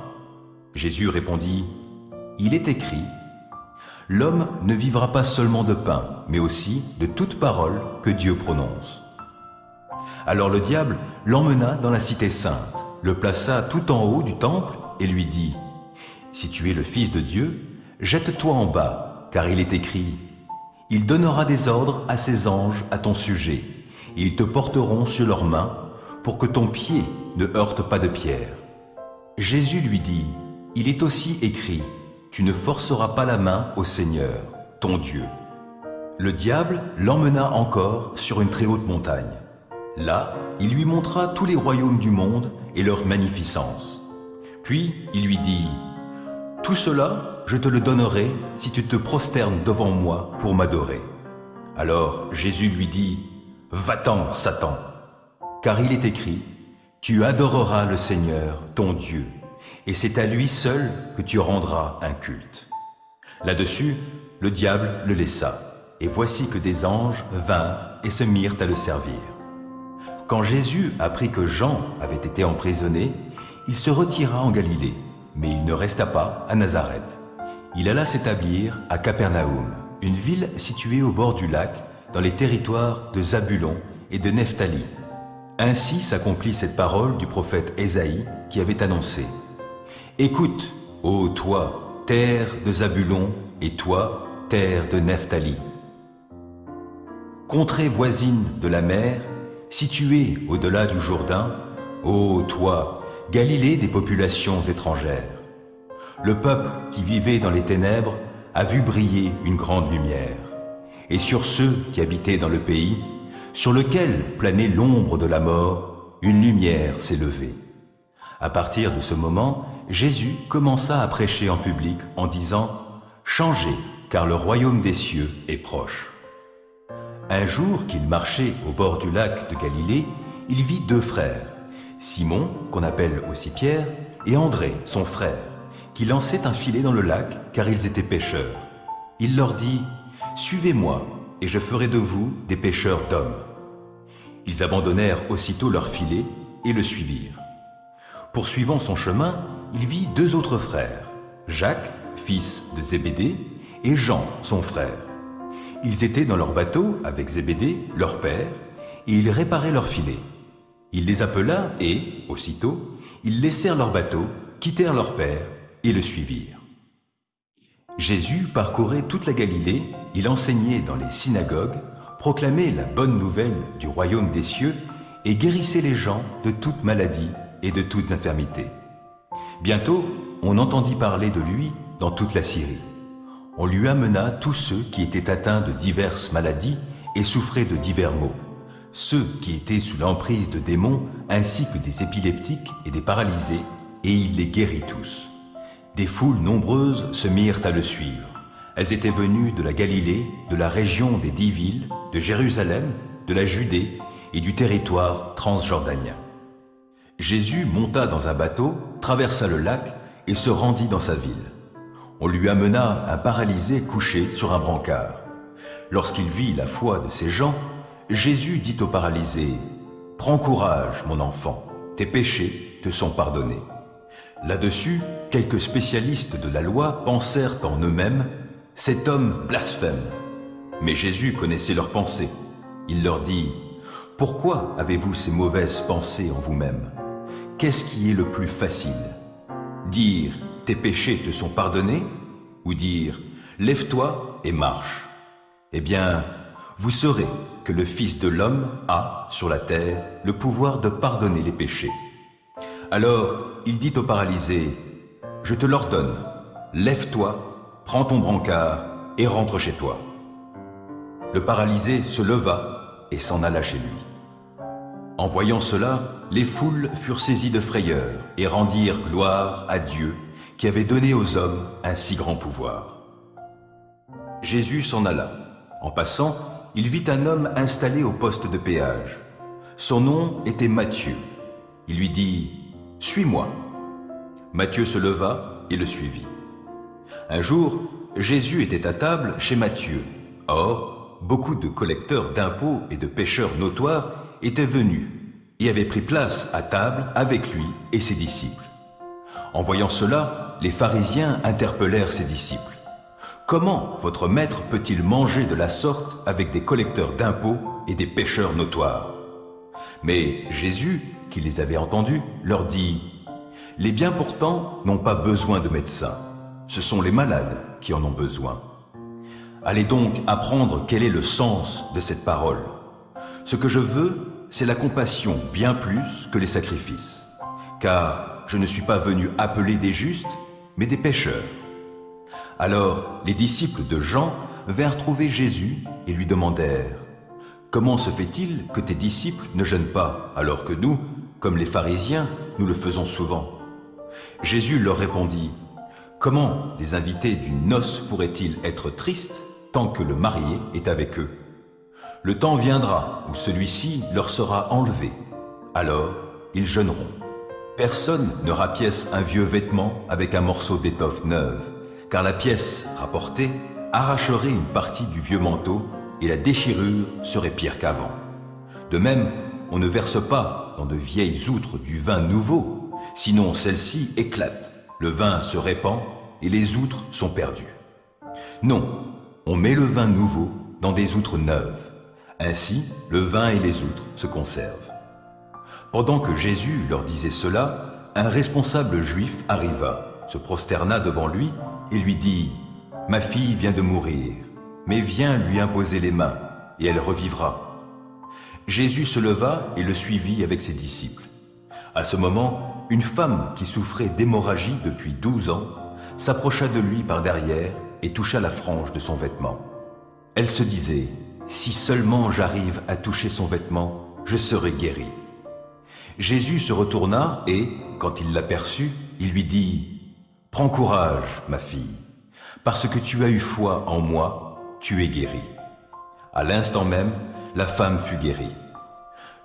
Jésus répondit : « Il est écrit : l'homme ne vivra pas seulement de pain, mais aussi de toute parole que Dieu prononce. » Alors le diable l'emmena dans la cité sainte, le plaça tout en haut du temple et lui dit : « Si tu es le Fils de Dieu, jette-toi en bas, car il est écrit : il donnera des ordres à ses anges à ton sujet, et ils te porteront sur leurs mains, pour que ton pied ne heurte pas de pierre. » Jésus lui dit : « Il est aussi écrit : tu ne forceras pas la main au Seigneur, ton Dieu. » Le diable l'emmena encore sur une très haute montagne. Là, il lui montra tous les royaumes du monde et leur magnificence. Puis il lui dit : « Tout cela, je te le donnerai si tu te prosternes devant moi pour m'adorer. » Alors Jésus lui dit : « Va-t'en, Satan, car il est écrit : tu adoreras le Seigneur, ton Dieu, et c'est à lui seul que tu rendras un culte. » Là-dessus, le diable le laissa, et voici que des anges vinrent et se mirent à le servir. Quand Jésus apprit que Jean avait été emprisonné, il se retira en Galilée, mais il ne resta pas à Nazareth. Il alla s'établir à Capernaum, une ville située au bord du lac, dans les territoires de Zabulon et de Nephtali. Ainsi s'accomplit cette parole du prophète Ésaïe qui avait annoncé : « Écoute, ô toi, terre de Zabulon, et toi, terre de Nephtali. contrée voisine de la mer, située au-delà du Jourdain, ô toi, Galilée des populations étrangères. Le peuple qui vivait dans les ténèbres a vu briller une grande lumière. Et sur ceux qui habitaient dans le pays, sur lequel planait l'ombre de la mort, une lumière s'est levée. À partir de ce moment, Jésus commença à prêcher en public en disant « Changez, car le royaume des cieux est proche ». Un jour qu'il marchait au bord du lac de Galilée, il vit deux frères, Simon, qu'on appelle aussi Pierre, et André, son frère, qui lançaient un filet dans le lac car ils étaient pêcheurs. Il leur dit « Suivez-moi, et je ferai de vous des pêcheurs d'hommes. » Ils abandonnèrent aussitôt leur filet et le suivirent. Poursuivant son chemin, il vit deux autres frères, Jacques, fils de Zébédée, et Jean, son frère. Ils étaient dans leur bateau avec Zébédée, leur père, et ils réparaient leur filet. Il les appela et, aussitôt, ils laissèrent leur bateau, quittèrent leur père et le suivirent. Jésus parcourait toute la Galilée, il enseignait dans les synagogues, proclamait la bonne nouvelle du royaume des cieux et guérissait les gens de toute maladie et de toutes infirmités. Bientôt, on entendit parler de lui dans toute la Syrie. On lui amena tous ceux qui étaient atteints de diverses maladies et souffraient de divers maux, ceux qui étaient sous l'emprise de démons ainsi que des épileptiques et des paralysés, et il les guérit tous. Des foules nombreuses se mirent à le suivre. Elles étaient venues de la Galilée, de la région des 10 villes, de Jérusalem, de la Judée et du territoire transjordanien. Jésus monta dans un bateau, traversa le lac et se rendit dans sa ville. On lui amena un paralysé couché sur un brancard. Lorsqu'il vit la foi de ces gens, Jésus dit au paralysé « Prends courage, mon enfant, tes péchés te sont pardonnés. » Là-dessus, quelques spécialistes de la loi pensèrent en eux-mêmes « Cet homme blasphème ». Mais Jésus connaissait leurs pensées. Il leur dit « Pourquoi avez-vous ces mauvaises pensées en vous-mêmes? Qu'est-ce qui est le plus facile? Dire « Tes péchés te sont pardonnés » ou dire « Lève-toi et marche ». Eh bien, vous saurez que le Fils de l'homme a, sur la terre, le pouvoir de pardonner les péchés. Alors, il dit au paralysé, « Je te l'ordonne, lève-toi, prends ton brancard et rentre chez toi. » Le paralysé se leva et s'en alla chez lui. En voyant cela, les foules furent saisies de frayeur et rendirent gloire à Dieu qui avait donné aux hommes un si grand pouvoir. Jésus s'en alla. En passant, il vit un homme installé au poste de péage. Son nom était Matthieu. Il lui dit « Suis-moi ». Matthieu se leva et le suivit. Un jour, Jésus était à table chez Matthieu. Or, beaucoup de collecteurs d'impôts et de pêcheurs notoires étaient venus et avaient pris place à table avec lui et ses disciples. En voyant cela, les pharisiens interpellèrent ses disciples. « Comment votre maître peut-il manger de la sorte avec des collecteurs d'impôts et des pêcheurs notoires ?» Mais Jésus, qui les avait entendus, leur dit « Les bien portants n'ont pas besoin de médecins, ce sont les malades qui en ont besoin. Allez donc apprendre quel est le sens de cette parole. Ce que je veux, c'est la compassion bien plus que les sacrifices, car je ne suis pas venu appeler des justes, mais des pécheurs. » Alors les disciples de Jean vinrent trouver Jésus et lui demandèrent « Comment se fait-il que tes disciples ne jeûnent pas, alors que nous, comme les pharisiens, nous le faisons souvent ?» Jésus leur répondit « Comment les invités d'une noce pourraient-ils être tristes tant que le marié est avec eux? Le temps viendra où celui-ci leur sera enlevé. Alors ils jeûneront. Personne ne rapièce un vieux vêtement avec un morceau d'étoffe neuve, car la pièce rapportée arracherait une partie du vieux manteau et la déchirure serait pire qu'avant. De même, on ne verse pas dans de vieilles outres du vin nouveau, sinon celles-ci éclatent, le vin se répand et les outres sont perdues. Non, on met le vin nouveau dans des outres neuves. Ainsi, le vin et les outres se conservent. » Pendant que Jésus leur disait cela, un responsable juif arriva, se prosterna devant lui et lui dit « Ma fille vient de mourir, mais viens lui imposer les mains, et elle revivra. » Jésus se leva et le suivit avec ses disciples. À ce moment, une femme qui souffrait d'hémorragie depuis 12 ans s'approcha de lui par derrière et toucha la frange de son vêtement. Elle se disait, « Si seulement j'arrive à toucher son vêtement, je serai guéri. » Jésus se retourna et, quand il l'aperçut, il lui dit, « Prends courage, ma fille, parce que tu as eu foi en moi, tu es guérie. » À l'instant même, la femme fut guérie.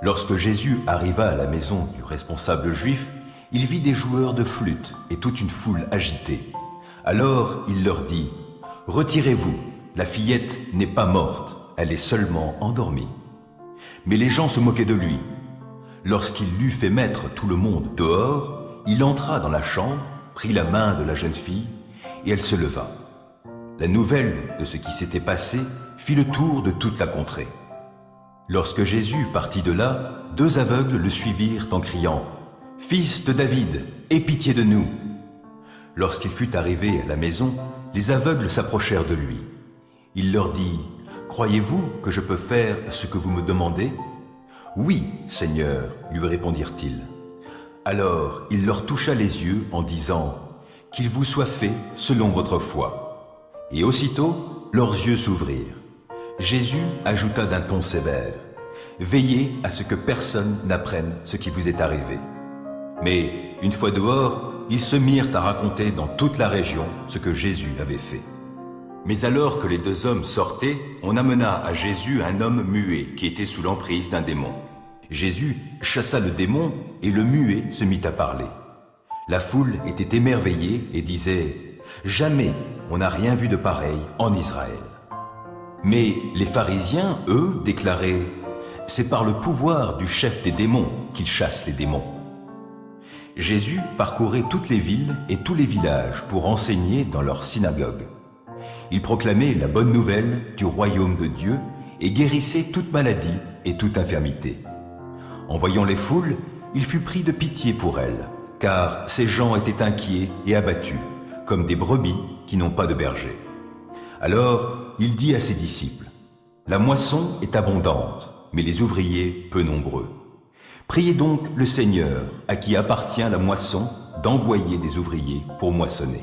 Lorsque Jésus arriva à la maison du responsable juif, il vit des joueurs de flûte et toute une foule agitée. Alors il leur dit, « Retirez-vous, la fillette n'est pas morte, elle est seulement endormie. » Mais les gens se moquaient de lui. Lorsqu'il l'eut fait mettre tout le monde dehors, il entra dans la chambre, prit la main de la jeune fille, et elle se leva. La nouvelle de ce qui s'était passé fit le tour de toute la contrée. Lorsque Jésus partit de là, 2 aveugles le suivirent en criant, « Fils de David, aie pitié de nous !» Lorsqu'il fut arrivé à la maison, les aveugles s'approchèrent de lui. Il leur dit, « Croyez-vous que je peux faire ce que vous me demandez ?»« Oui, Seigneur, lui répondirent-ils. Alors il leur toucha les yeux en disant, « Qu'il vous soit fait selon votre foi. » Et aussitôt, leurs yeux s'ouvrirent. Jésus ajouta d'un ton sévère, « Veillez à ce que personne n'apprenne ce qui vous est arrivé. » Mais une fois dehors, ils se mirent à raconter dans toute la région ce que Jésus avait fait. Mais alors que les 2 hommes sortaient, on amena à Jésus un homme muet qui était sous l'emprise d'un démon. Jésus chassa le démon et le muet se mit à parler. La foule était émerveillée et disait, « Jamais on n'a rien vu de pareil en Israël. » Mais les pharisiens, eux, déclaraient, « C'est par le pouvoir du chef des démons qu'il chasse les démons. » Jésus parcourait toutes les villes et tous les villages pour enseigner dans leurs synagogues. Il proclamait la bonne nouvelle du royaume de Dieu et guérissait toute maladie et toute infirmité. En voyant les foules, il fut pris de pitié pour elles, car ces gens étaient inquiets et abattus, comme des brebis qui n'ont pas de berger. Alors il dit à ses disciples, « La moisson est abondante, mais les ouvriers peu nombreux. Priez donc le Seigneur, à qui appartient la moisson, d'envoyer des ouvriers pour moissonner. »